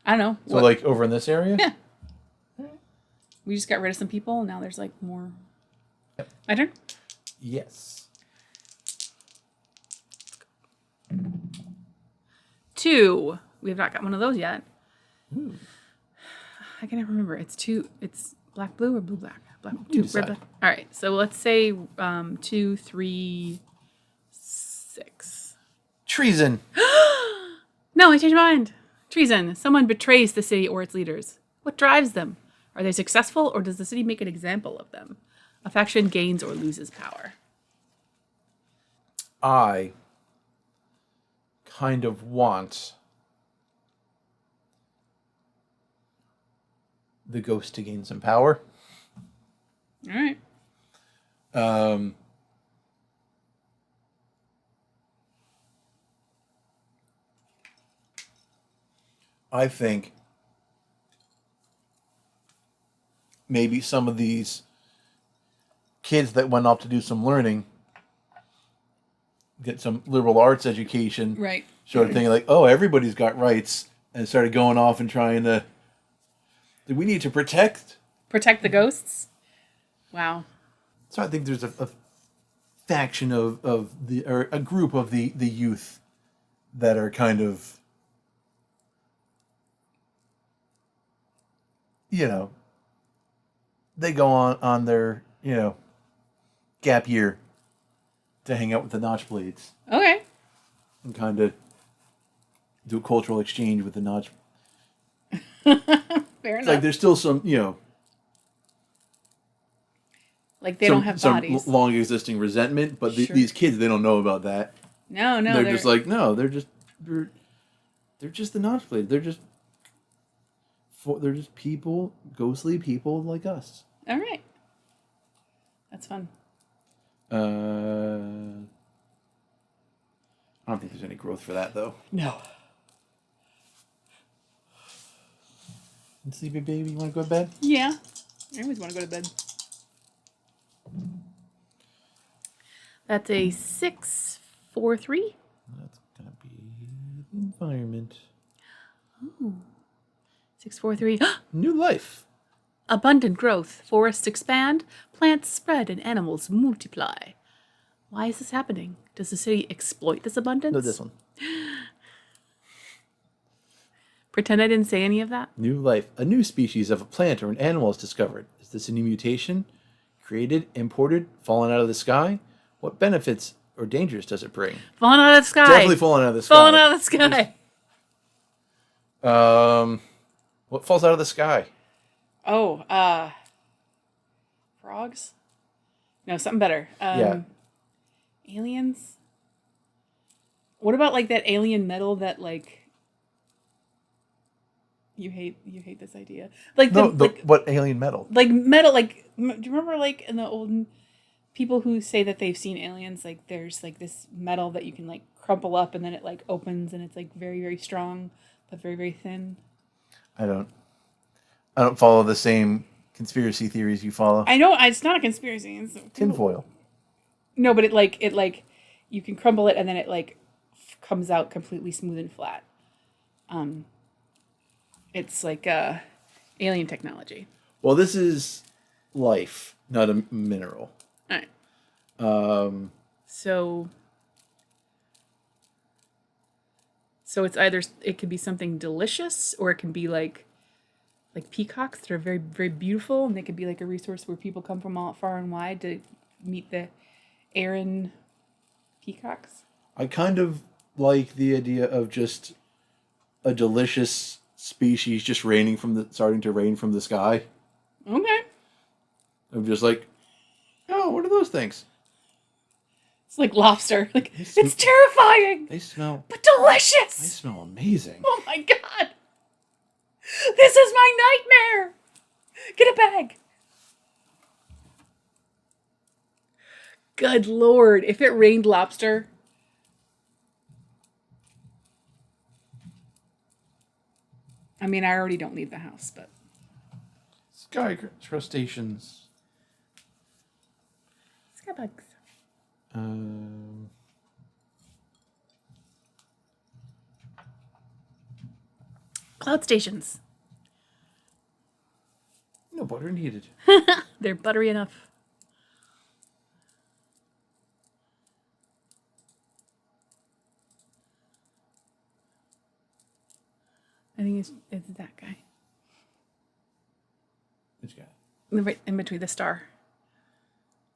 I don't know. So like over in this area? Yeah. We just got rid of some people. Now there's like more. Yep. My turn? Yes. 2. We have not got one of those yet. Ooh. I can never remember. It's black, blue, or blue, black? Black, You 2, red, black. All right. So let's say 2, 3, 6. Treason. No, I changed my mind. Treason. Someone betrays the city or its leaders. What drives them? Are they successful, or does the city make an example of them? A faction gains or loses power. I kind of want the ghost to gain some power. All right. I think maybe some of these kids that went off to do some learning, get some liberal arts education, Right. started thinking like, oh, everybody's got rights, and started going off and trying to, we need to protect the ghosts? Wow. So I think there's a faction of the, or a group of the youth that are kind of, you know, they go on their, you know, gap year to hang out with the Notch Blades. Okay. And kind of do a cultural exchange with the Notch. Fair enough. Like there's still some, you know, like they don't have bodies. Some long existing resentment, but Sure. These kids, they don't know about that. No, they're just like, no, they're just the Notch Blades. They're just people, ghostly people like us. All right. That's fun. I don't think there's any growth for that, though. No. And sleepy baby, you want to go to bed? Yeah. I always want to go to bed. That's a 6, 4, 3. That's going to be the environment. Ooh. 6, 4, 3. New life. Abundant growth. Forests expand, plants spread, and animals multiply. Why is this happening? Does the city exploit this abundance? No, this one. Pretend I didn't say any of that. New life. A new species of a plant or an animal is discovered. Is this a new mutation? Created, imported, fallen out of the sky? What benefits or dangers does it bring? Fallen out of the sky. Definitely fallen out of the sky. Fallen out of the sky. What falls out of the sky? Oh, frogs? No, something better. Yeah. Aliens? What about like that alien metal that like you hate this idea? Like what alien metal? Like metal, like do you remember like in the old people who say that they've seen aliens, like there's like this metal that you can like crumple up and then it like opens and it's like very, very strong but very, very thin. I don't follow the same conspiracy theories you follow. I know it's not a conspiracy. It's tinfoil. No, but it you can crumble it and then it like comes out completely smooth and flat. It's like alien technology. Well, this is life, not a mineral. All right. So So it's either it could be something delicious or it can be like peacocks that are very very beautiful, and they could be like a resource where people come from all far and wide to meet the Aran peacocks. I kind of like the idea of just a delicious species just starting to rain from the sky. Okay. I'm just like, oh, what are those things? It's like lobster. Like They it's terrifying, They smell. but They delicious. smell amazing. Oh my god. This is my nightmare. Get a bag. Good lord, if it rained lobster. I mean, I already don't leave the house, but Sky crustaceans. sky bugs. Cloud stations. No butter needed. They're buttery enough. I think it's that guy. Which guy? Right in between the star.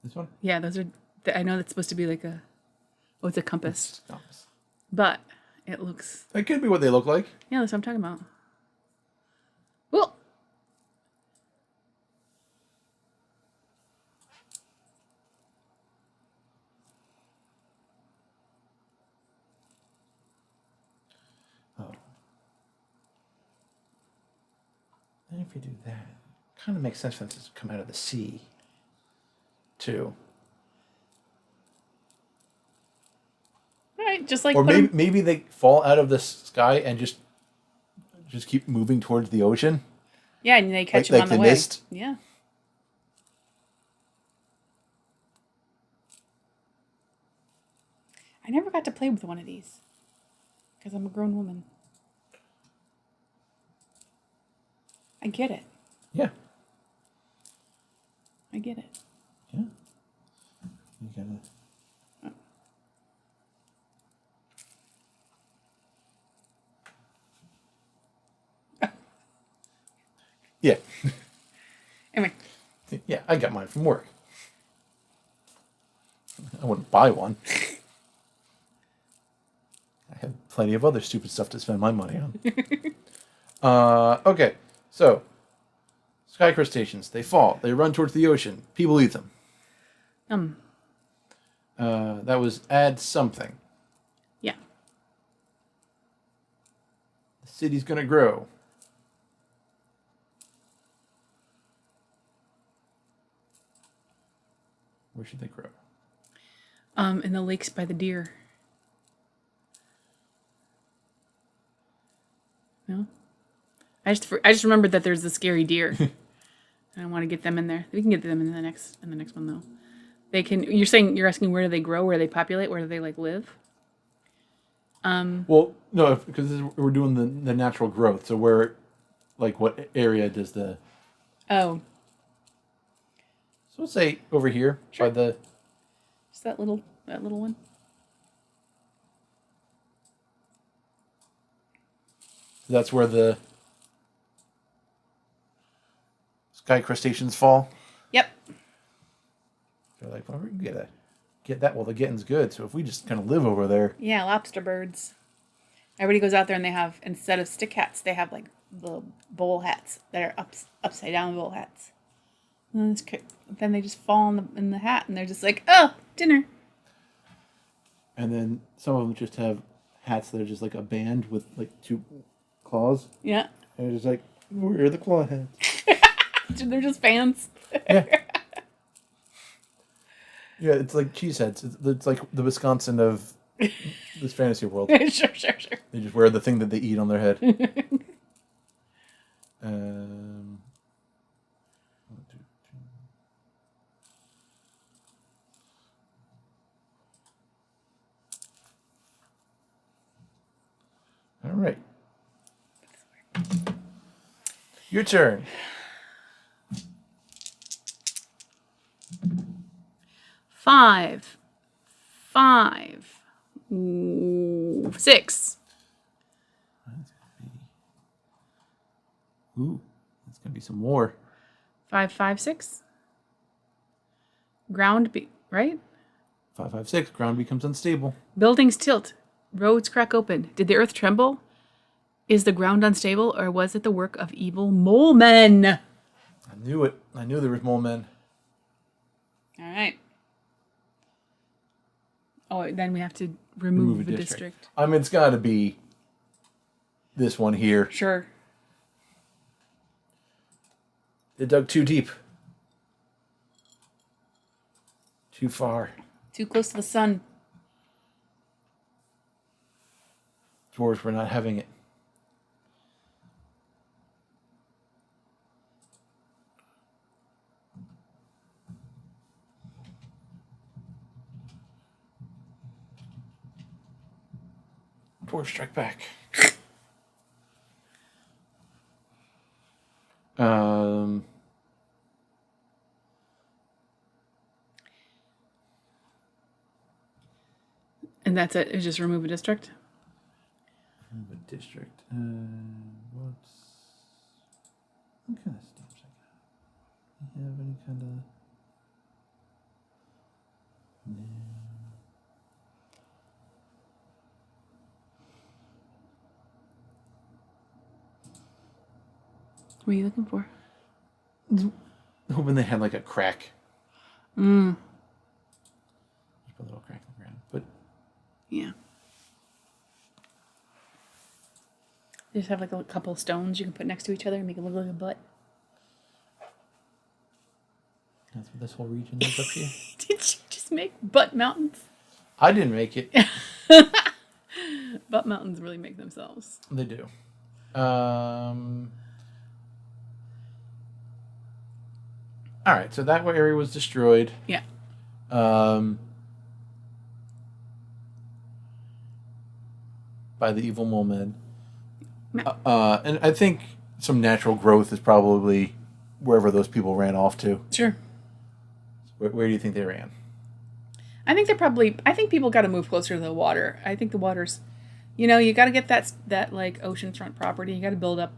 This one? Yeah, those are. I know that's supposed to be like a. Oh, it's a compass. Compass. But it looks. That could be what they look like. Yeah, that's what I'm talking about. Well. Oh. And if you do that, kind of makes sense for this to come out of the sea, too. Right, just like. Or maybe they fall out of the sky and just keep moving towards the ocean. Yeah, and they catch them on the way. Mist. Yeah. I never got to play with one of these because I'm a grown woman. I get it. Yeah. I get it. Yeah. You gotta. Yeah. Anyway. Yeah, I got mine from work. I wouldn't buy one. I have plenty of other stupid stuff to spend my money on. Okay, so sky crustaceans, they fall, they run towards the ocean. People eat them. That was add something. Yeah. The city's gonna grow. Where should they grow? In the lakes by the deer. No? I just remembered that there's the scary deer. I want to get them in there. We can get them in the next one though. They can. You're asking where do they grow? Where do they populate? Where do they live? Well, no, because we're doing the natural growth. So where, what area does the? Oh. So let's say over here Sure. by the. Just that little one. That's where the sky crustaceans fall. Yep. They're like, well, we gotta get that while the getting's good. So if we just kind of live over there. Yeah, lobster birds. Everybody goes out there and they have, instead of stick hats, they have the bowl hats that are upside down bowl hats. And then they just fall in the hat and they're just like, oh, dinner. And then some of them just have hats that are just like a band with two claws. Yeah. And it's just like, where are the claw hats? They're just fans. Yeah. Yeah, it's like cheese heads. It's like the Wisconsin of this fantasy world. Sure. They just wear the thing that they eat on their head. All right. Your turn. 5, 5, 6. Ooh, that's gonna be some more. 5, 5, 6. Right? 556. Ground becomes unstable. Buildings tilt. Roads crack open. Did the earth tremble? Is the ground unstable, or was it the work of evil mole men? I knew it. I knew there was mole men. All right. Oh, then we have to remove a district. I mean, it's got to be this one here. Sure. It dug too deep. Too far. Too close to the sun. Dwarves were not having it. Dwarves strike back. And that's it. It's just remove a district. Remove a district. What kind of stamps I got? Do you have any kind of? No. What are you looking for? Hoping they had like a crack. Just a little crack in the ground, but yeah. You just have like a couple of stones you can put next to each other and make it look like a butt. that's what this whole region is up here. Did you just make butt mountains? I didn't make it. Butt mountains really make themselves. They do. All right, so that area was destroyed. Yeah. By the evil mole men. And I think some natural growth is probably wherever those people ran off to. Sure. Where do you think they ran? I think people got to move closer to the water. I think the water's, you got to get that like oceanfront property. You got to build up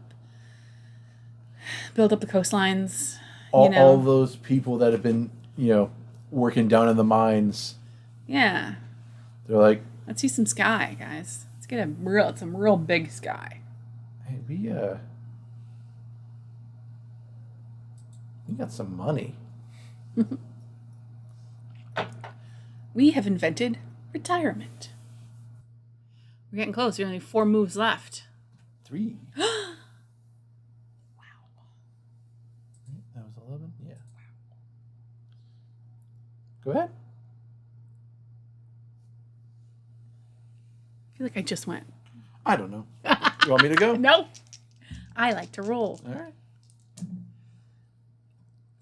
the coastlines. All those people that have been, working down in the mines. Yeah. They're like, let's see some sky, guys. Let's get some real big sky. Hey, we got some money. We have invented retirement. We're getting close. We only have 4 moves left. 3. Wow. That was 11? Yeah. Go ahead. I feel like I just went. I don't know. You want me to go? No. I like to roll. All right.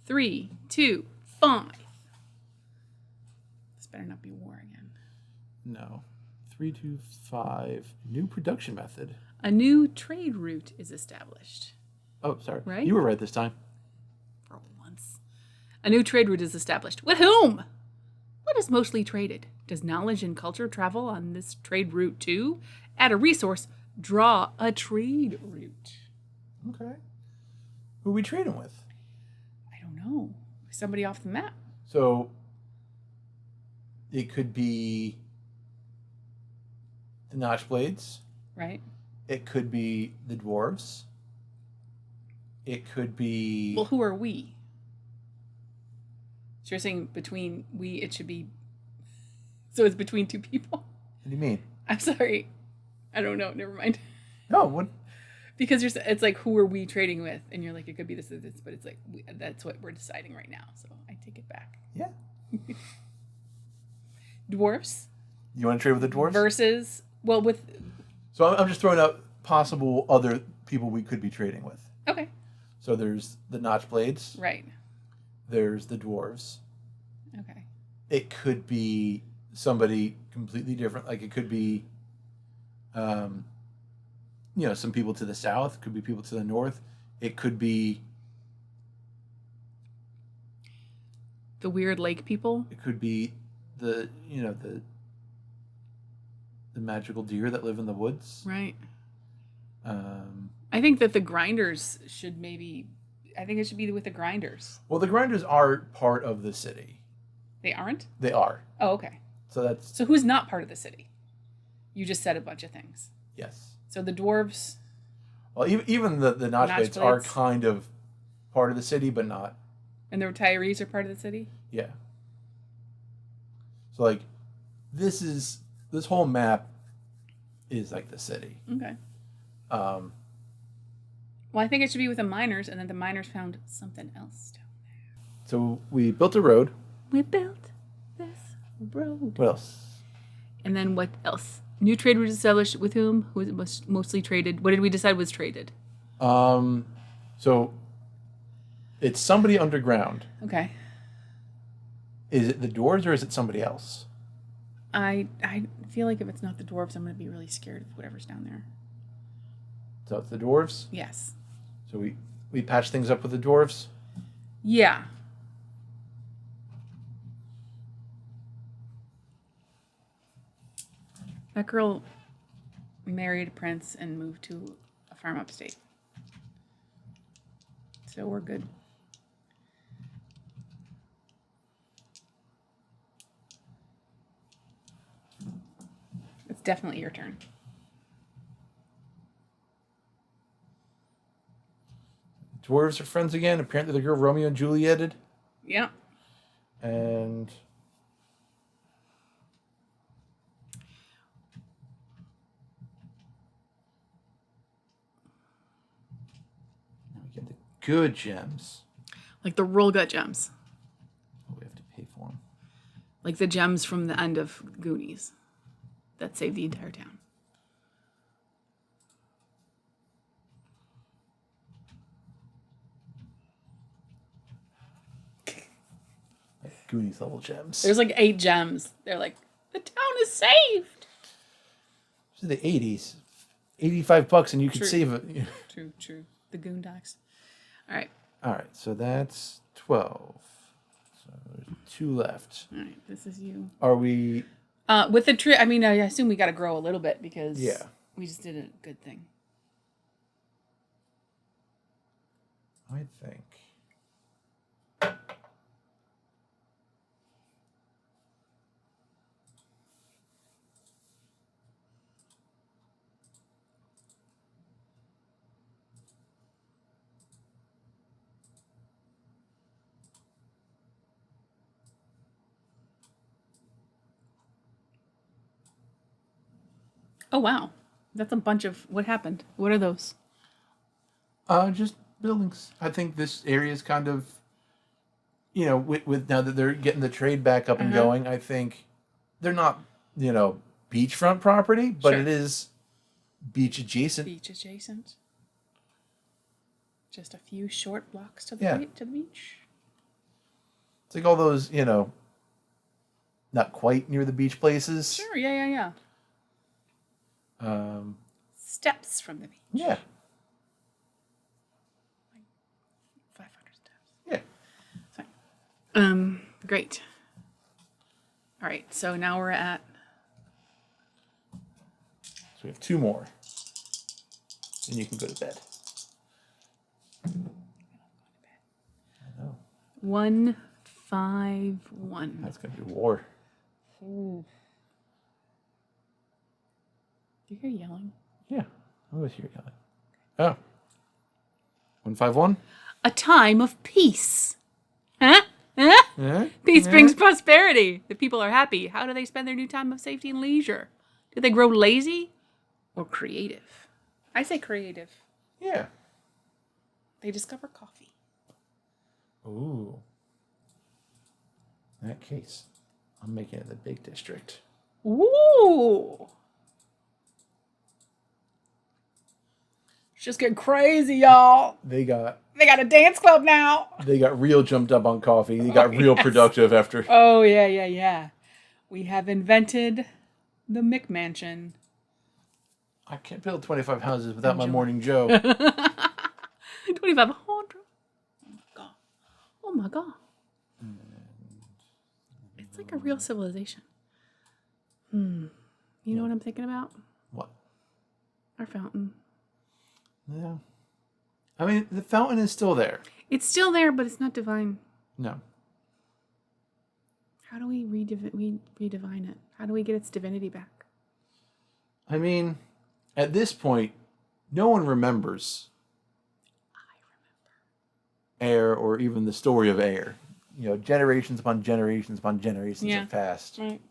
3, 2, 5. This better not be war again. No. 3, 2, 5. New production method. A new trade route is established. Oh, sorry. Right? You were right this time. For once. A new trade route is established. With whom? What is mostly traded? Does knowledge and culture travel on this trade route too? Add a resource. Draw a trade route. Okay. Who are we trading with? I don't know. Somebody off the map. So it could be the Notch Blades. Right. It could be the dwarves. It could be... Well, who are we? So you're saying between we, it should be... So it's between 2 people? What do you mean? I'm sorry. I don't know. Never mind. No, what? Because it's like, who are we trading with? And you're like, it could be this or this, but it's like, that's what we're deciding right now. So I take it back. Yeah. Dwarfs. You want to trade with the dwarves? Versus, well, with... So I'm just throwing out possible other people we could be trading with. Okay. So there's the Notch Blades. Right. There's the dwarves. Okay. It could be somebody completely different. Like it could be, some people to the south. It could be people to the north. It could be the weird lake people. It could be the magical deer that live in the woods. Right. I think that the grinders should maybe. I think it should be with the grinders. Well, the grinders are part of the city. They aren't? They are. Oh, okay. So that's... So who's not part of the city? You just said a bunch of things. Yes. So the dwarves. Well, even the notch blades are blades. kind of part of the city, but not. And the retirees are part of the city? Yeah. So, like, this whole map is like the city. Okay. Well, I think it should be with the miners, and then the miners found something else down there. So we built a road. We built this road. What else? And then what else? New trade was established with whom? Who was mostly traded? What did we decide was traded? So it's somebody underground. Okay. Is it the dwarves or is it somebody else? I feel like if it's not the dwarves, I'm going to be really scared of whatever's down there. So it's the dwarves? Yes. So we patch things up with the dwarves? Yeah. That girl married a prince and moved to a farm upstate. So we're good. It's definitely your turn. Dwarves are friends again. Apparently the girl Romeo and Julieted. Yeah. And now we get the good gems. Like the roll gut gems. Oh, we have to pay for them. Like the gems from the end of Goonies that saved the entire town. Like Goonies level gems. There's like 8 gems. They're like, the town is saved. This is the 80s. $85 and you could True. save it. True. The Goondocks. All right. All right, so that's 12. So there's 2 left. All right. This is you. Are we... With the tree, I mean, I assume we got to grow a little bit because we just did a good thing. I think... Oh, wow. That's a bunch of... What happened? What are those? Just buildings. I think this area is kind of, with now that they're getting the trade back up and going, I think they're not, beachfront property, but Sure. it is beach adjacent. Beach adjacent. Just a few short blocks to Yeah. to the beach. It's like all those, not quite near the beach places. Sure, yeah. Steps from the beach. Yeah. 500 steps. Yeah. Fine. Great. All right, so now we're at... So we have 2 more. And you can go to bed. I know. 151. That's going to be war. Ooh. Do you hear yelling? Yeah. I always hear yelling. Oh. 151? A time of peace. Huh? Huh? Yeah. Peace brings prosperity. The people are happy. How do they spend their new time of safety and leisure? Do they grow lazy or creative? I say creative. Yeah. They discover coffee. Ooh. In that case, I'm making it the big district. Ooh. It's just getting crazy, y'all. They got They got a dance club now. real jumped up on coffee. They got real productive after. Oh, yeah. We have invented the McMansion. I can't build 25 houses without my Enjoy. morning Joe. 2,500. Oh my god. It's like a real civilization. You know what I'm thinking about? What? Our fountain. Yeah. I mean, the fountain is still there. It's still there, but it's not divine. No. How do we redivine it? How do we get its divinity back? I mean, at this point, no one remembers Ayer or even the story of Ayer. You know, generations upon generations upon generations have passed. Right.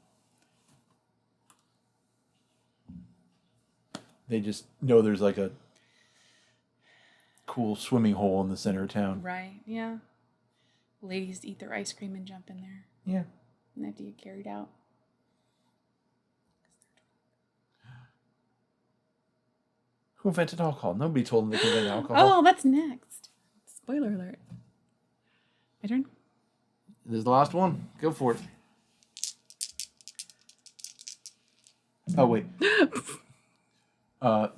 They just know there's like a cool swimming hole in the center of town. Right, yeah. Ladies eat their ice cream and jump in there. Yeah. And they have to get carried out. Who invented alcohol? Nobody told them they could invent alcohol. Oh, that's next. Spoiler alert. My turn? This is the last one. Go for it. Oh, wait.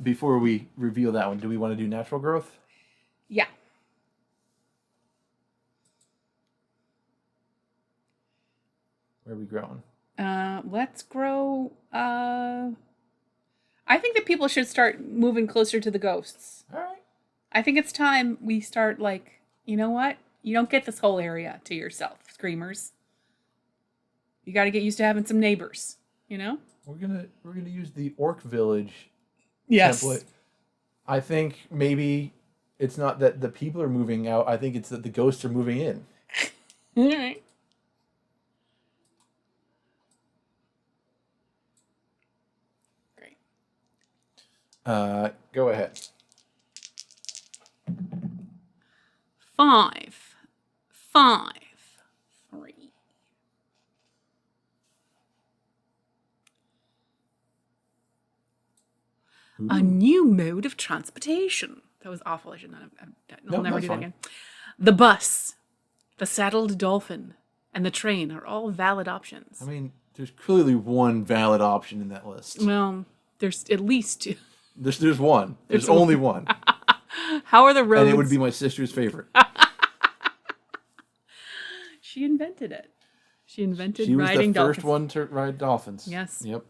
Before we reveal that one, do we want to do natural growth? Yeah. Where are we growing? Let's grow. I think that people should start moving closer to the ghosts. All right. I think it's time we start, like, you know what? You don't get this whole area to yourself, screamers. You got to get used to having some neighbors, you know? We're gonna use the Orc Village Yes. template. I think maybe it's not that the people are moving out. I think it's that the ghosts are moving in. All right. Great. Go ahead. 5, 5, 3. Ooh. A new mode of transportation. That was awful. I should not have. I'll never do that again. The bus, the saddled dolphin, and the train are all valid options. I mean, there's clearly one valid option in that list. Well, there's at least two. There's one. There's only one. How are the roads? And it would be my sister's favorite. She invented it. She invented She was riding the first dolphins. one to ride dolphins. Yes. Yep.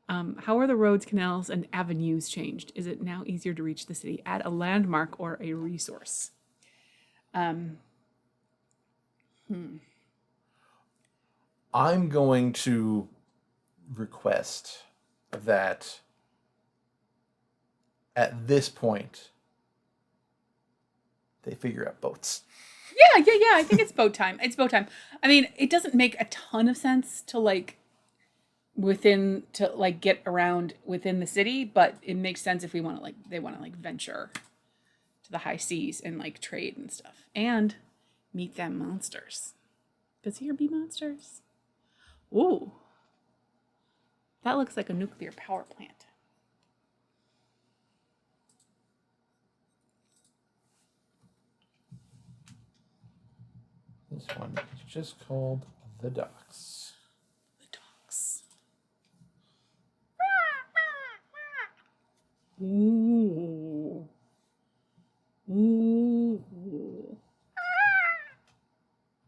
How are the roads, canals, and avenues changed? Is it now easier to reach the city? Add a landmark or a resource. I'm going to request that at this point they figure out boats. Yeah. I think it's boat time. It's boat time. I mean, it doesn't make a ton of sense to get around within the city, but it makes sense if they want to venture to the high seas and trade and stuff and meet them monsters. Does here be monsters? Ooh, that looks like a nuclear power plant. This one is just called The Docks. The docks. Ooh.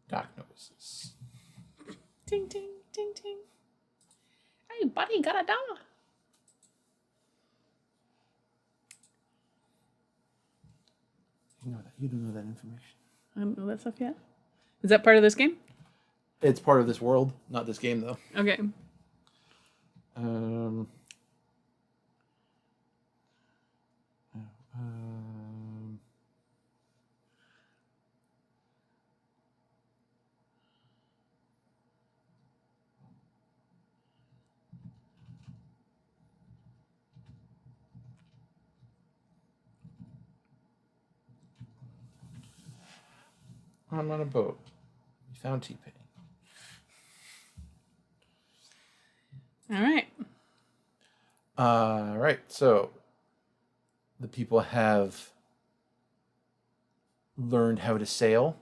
Dock noises. Ting, ting, ting, ting. Hey, buddy, got a dollar. You don't know that information. I don't know that stuff yet. Is that part of this game? It's part of this world, not this game though. Okay. I'm on a boat. We found T-Pain. All right. All right. So the people have learned how to sail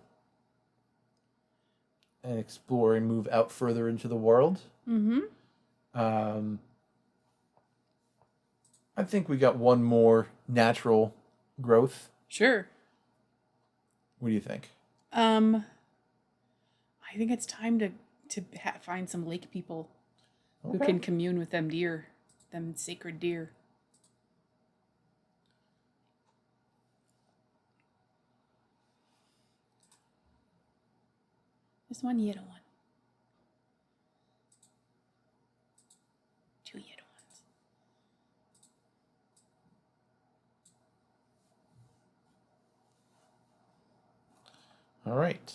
and explore and move out further into the world. Mm-hmm. I think we got one more natural growth. Sure. What do you think? I think it's time to find some lake people who can commune with them deer, them sacred deer. Just one yellow one. Two yellow ones. All right.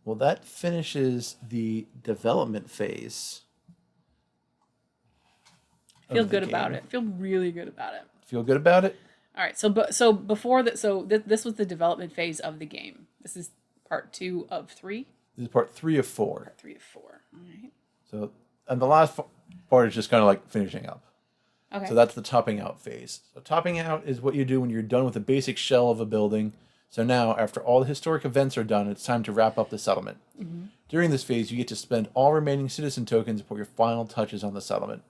Well, that finishes the development phase. Feel good about it. Feel really good about it. Feel good about it? All right. So before that, this was the development phase of the game. This is part 2 of 3. This is part 3 of 4. Part 3 of 4. All right. So, and the last part is just kind of like finishing up. Okay. So that's the topping out phase. So topping out is what you do when you're done with the basic shell of a building. So now, after all the historic events are done, it's time to wrap up the settlement. Mm-hmm. During this phase, you get to spend all remaining citizen tokens for your final touches on the settlement.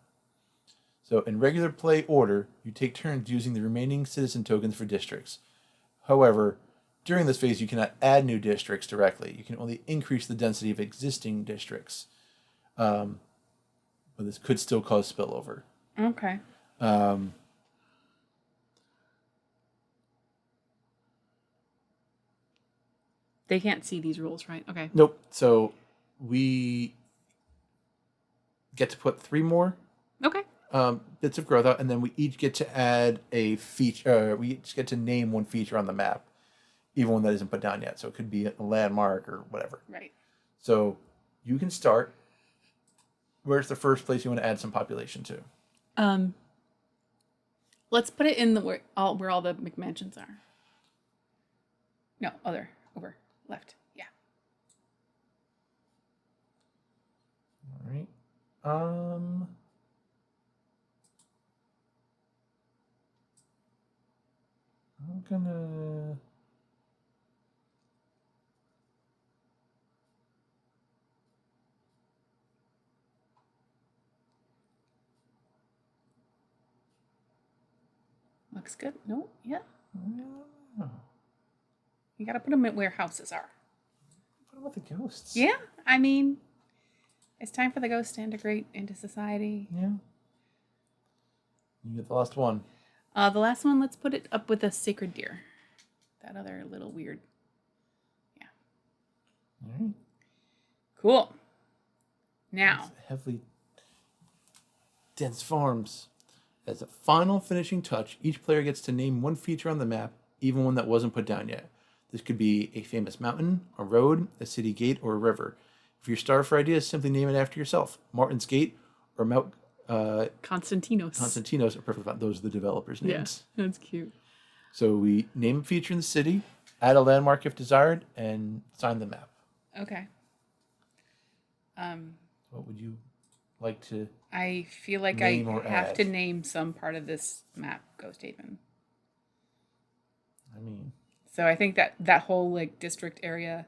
So in regular play order, you take turns using the remaining citizen tokens for districts. However, during this phase, you cannot add new districts directly. You can only increase the density of existing districts. But this could still cause spillover. Okay. They can't see these rules, right? Okay. Nope. So we get to put 3 more Okay. bits of growth out, and then we each get to add a feature. We each get to name one feature on the map, even one that isn't put down yet. So it could be a landmark or whatever. Right. So you can start. Where's the first place you want to add some population to? Let's put it in the where all the McMansions are. No, over left. Yeah. All right. I'm gonna. Looks good. No, yeah. Oh. You gotta put them at where houses are. What about the ghosts? Yeah, I mean, it's time for the ghosts to integrate into society. Yeah. You get the last one. The last one, let's put it up with a sacred deer. That other little weird. Yeah. All right. Cool. Now. Heavily dense farms. As a final finishing touch, each player gets to name one feature on the map, even one that wasn't put down yet. This could be a famous mountain, a road, a city gate, or a river. If you're starved for ideas, simply name it after yourself. Martin's Gate or Mount Constantinos. Constantinos are perfect. Those are the developers' names. Yeah, that's cute. So we name a feature in the city, add a landmark if desired, and sign the map. Okay. What would you like to I feel like name I or have add? to name some part of this map Ghost Haven. I mean, So I think that whole like district area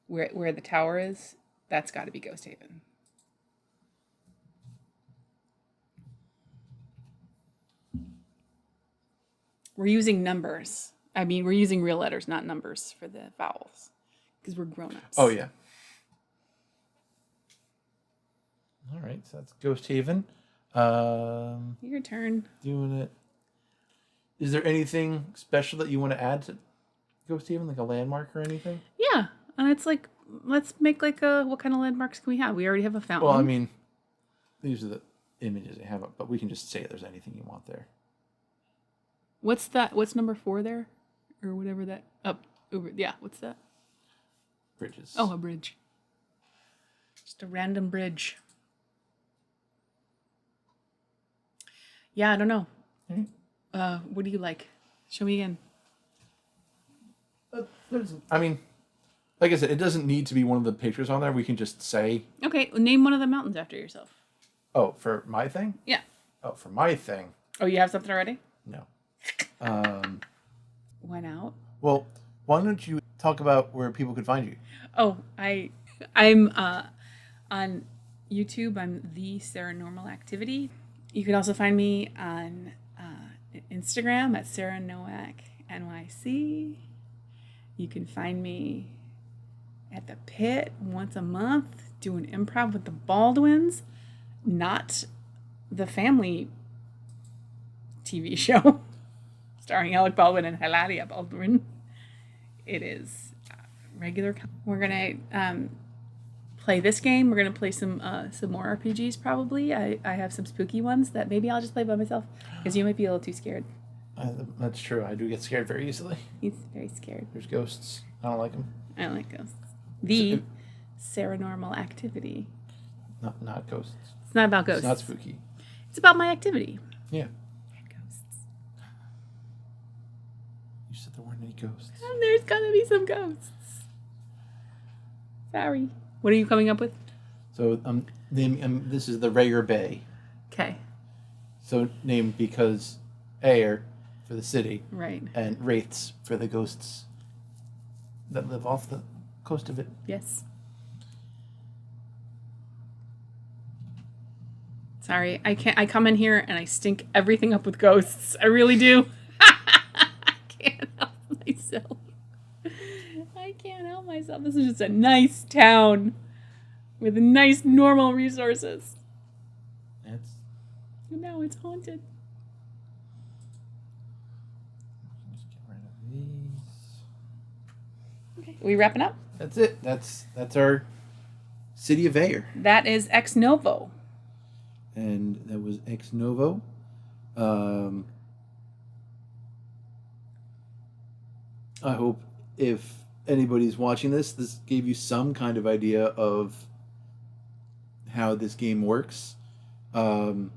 where the tower is, that's got to be Ghost Haven. We're using numbers. I mean, we're using real letters, not numbers for the vowels, because we're grown-ups. oh yeah. All right, so that's Ghost Haven. Your turn. Doing it. Is there anything special that you want to add to Ghost Haven, like a landmark or anything? Yeah, and it's like, let's make like a, what kind of landmarks can we have? We already have a fountain. Well, I mean, these are the images they have up, but we can just say if there's anything you want there. What's that? What's number 4 there? Or whatever that, up, over, yeah, what's that? Bridges. Oh, a bridge. Just a random bridge. Yeah, I don't know. Mm-hmm. What do you like? Show me again. I mean, like I said, it doesn't need to be one of the pictures on there. We can just say, Okay, name one of the mountains after yourself. oh, for my thing? Yeah. Oh, for my thing? Oh, you have something already? No. Why not? Well, why don't you talk about where people could find you? Oh, I'm on YouTube. I'm the Sarahnormal Activity. You can also find me on Instagram at Sarahnoac NYC. You can find me at the Pit once a month doing improv with the Baldwins, not the family TV show starring Alec Baldwin and Hilaria Baldwin. It is regular. We're gonna play this game. We're gonna play some more RPGs probably. I have some spooky ones that maybe I'll just play by myself because you might be a little too scared. That's true. I do get scared very easily. He's very scared. There's ghosts. I don't like them. I don't like ghosts. The Sarahnormal activity. Not ghosts. It's not about ghosts. It's not spooky. It's about my activity. Yeah. And ghosts. You said there weren't any ghosts. And there's gonna be some ghosts. Sorry. What are you coming up with? So this is the Ayer Bay. Okay. So named because Ayer for the city, Right. and wraiths for the ghosts that live off the coast of it. Yes. Sorry, I can't. I come in here and I stink everything up with ghosts. I really do. I can't help myself. I can't help myself. This is just a nice town with nice normal resources. And now it's haunted. Just get rid of these. Okay, are we wrapping up? That's it. That's our City of Ayer. That is Ex Novo. And that was Ex Novo. I hope if anybody's watching this gave you some kind of idea of how this game works. It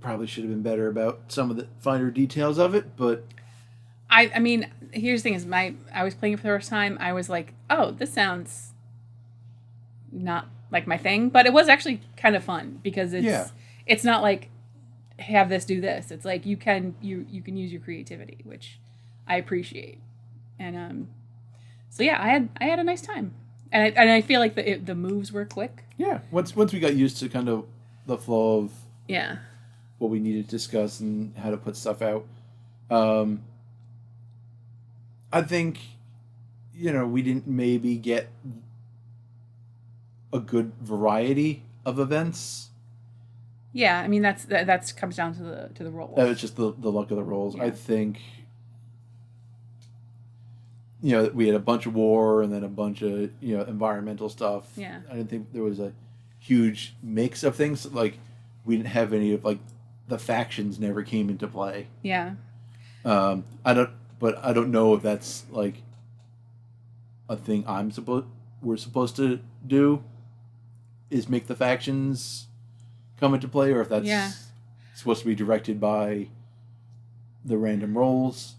probably should have been better about some of the finer details of it, but I mean, here's the thing: is I was playing it for the first time. I was like, oh, this sounds not like my thing, but it was actually kind of fun because it's not like have this do this. It's like you can use your creativity, which I appreciate. And so yeah, I had a nice time, and I feel like the moves were quick. Yeah, once we got used to kind of the flow of Yeah, what we needed to discuss and how to put stuff out, I think we didn't maybe get a good variety of events. yeah. I mean that's comes down to the rolls. That was just the luck of the rolls. Yeah. I think we had a bunch of war and then a bunch of environmental stuff. Yeah. I didn't think there was a huge mix of things. Like we didn't have any of the factions never came into play. Yeah. I don't know if that's like a thing we're supposed to do, is make the factions come into play, or if that's supposed to be directed by the random rolls.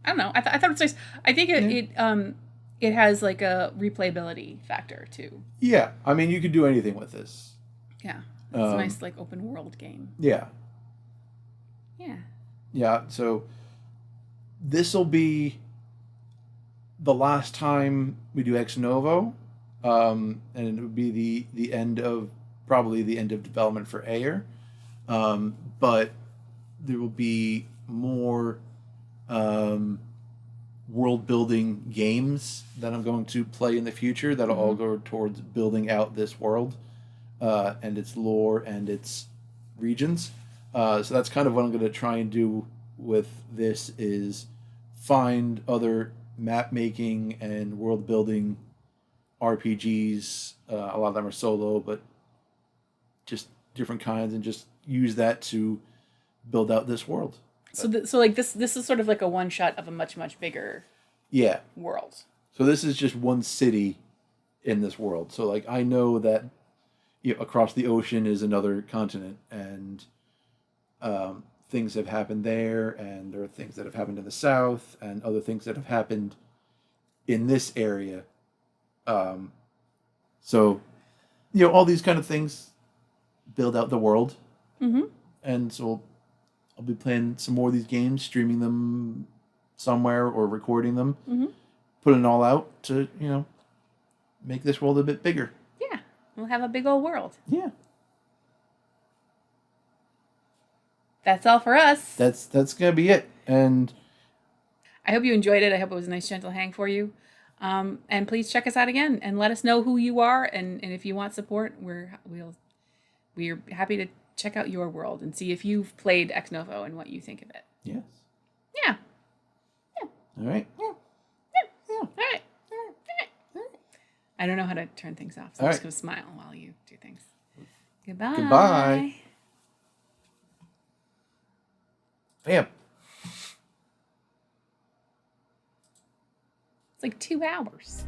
I don't know. I thought it was nice. I think it has like a replayability factor too. Yeah, I mean you could do anything with this. Yeah, it's a nice like open world game. Yeah. Yeah. Yeah. So this will be the last time we do Ex Novo, and it would be the end of development for Ayer, but there will be more world building games that I'm going to play in the future that'll all go towards building out this world and its lore and its regions. So that's kind of what I'm going to try and do with this, is find other map making and world building RPGs. A lot of them are solo, but just different kinds, and just use that to build out this world. So this is sort of like a one shot of a much bigger world. So this is just one city in this world. So like I know that across the ocean is another continent, and things have happened there, and there are things that have happened in the south, and other things that have happened in this area. So all these kind of things build out the world. Mm-hmm. And so I'll be playing some more of these games, streaming them somewhere or recording them, putting it all out to, make this world a bit bigger. Yeah, we'll have a big old world. Yeah. That's all for us. That's going to be it. And I hope you enjoyed it. I hope it was a nice, gentle hang for you. And please check us out again and let us know who you are. And if you want support, we're happy to check out your world and see if you've played Ex Novo and what you think of it. yes. Yeah. All right. All right. I don't know how to turn things off, so All I'm just right. going to smile while you do things. Goodbye. Goodbye. Bam. It's like 2 hours.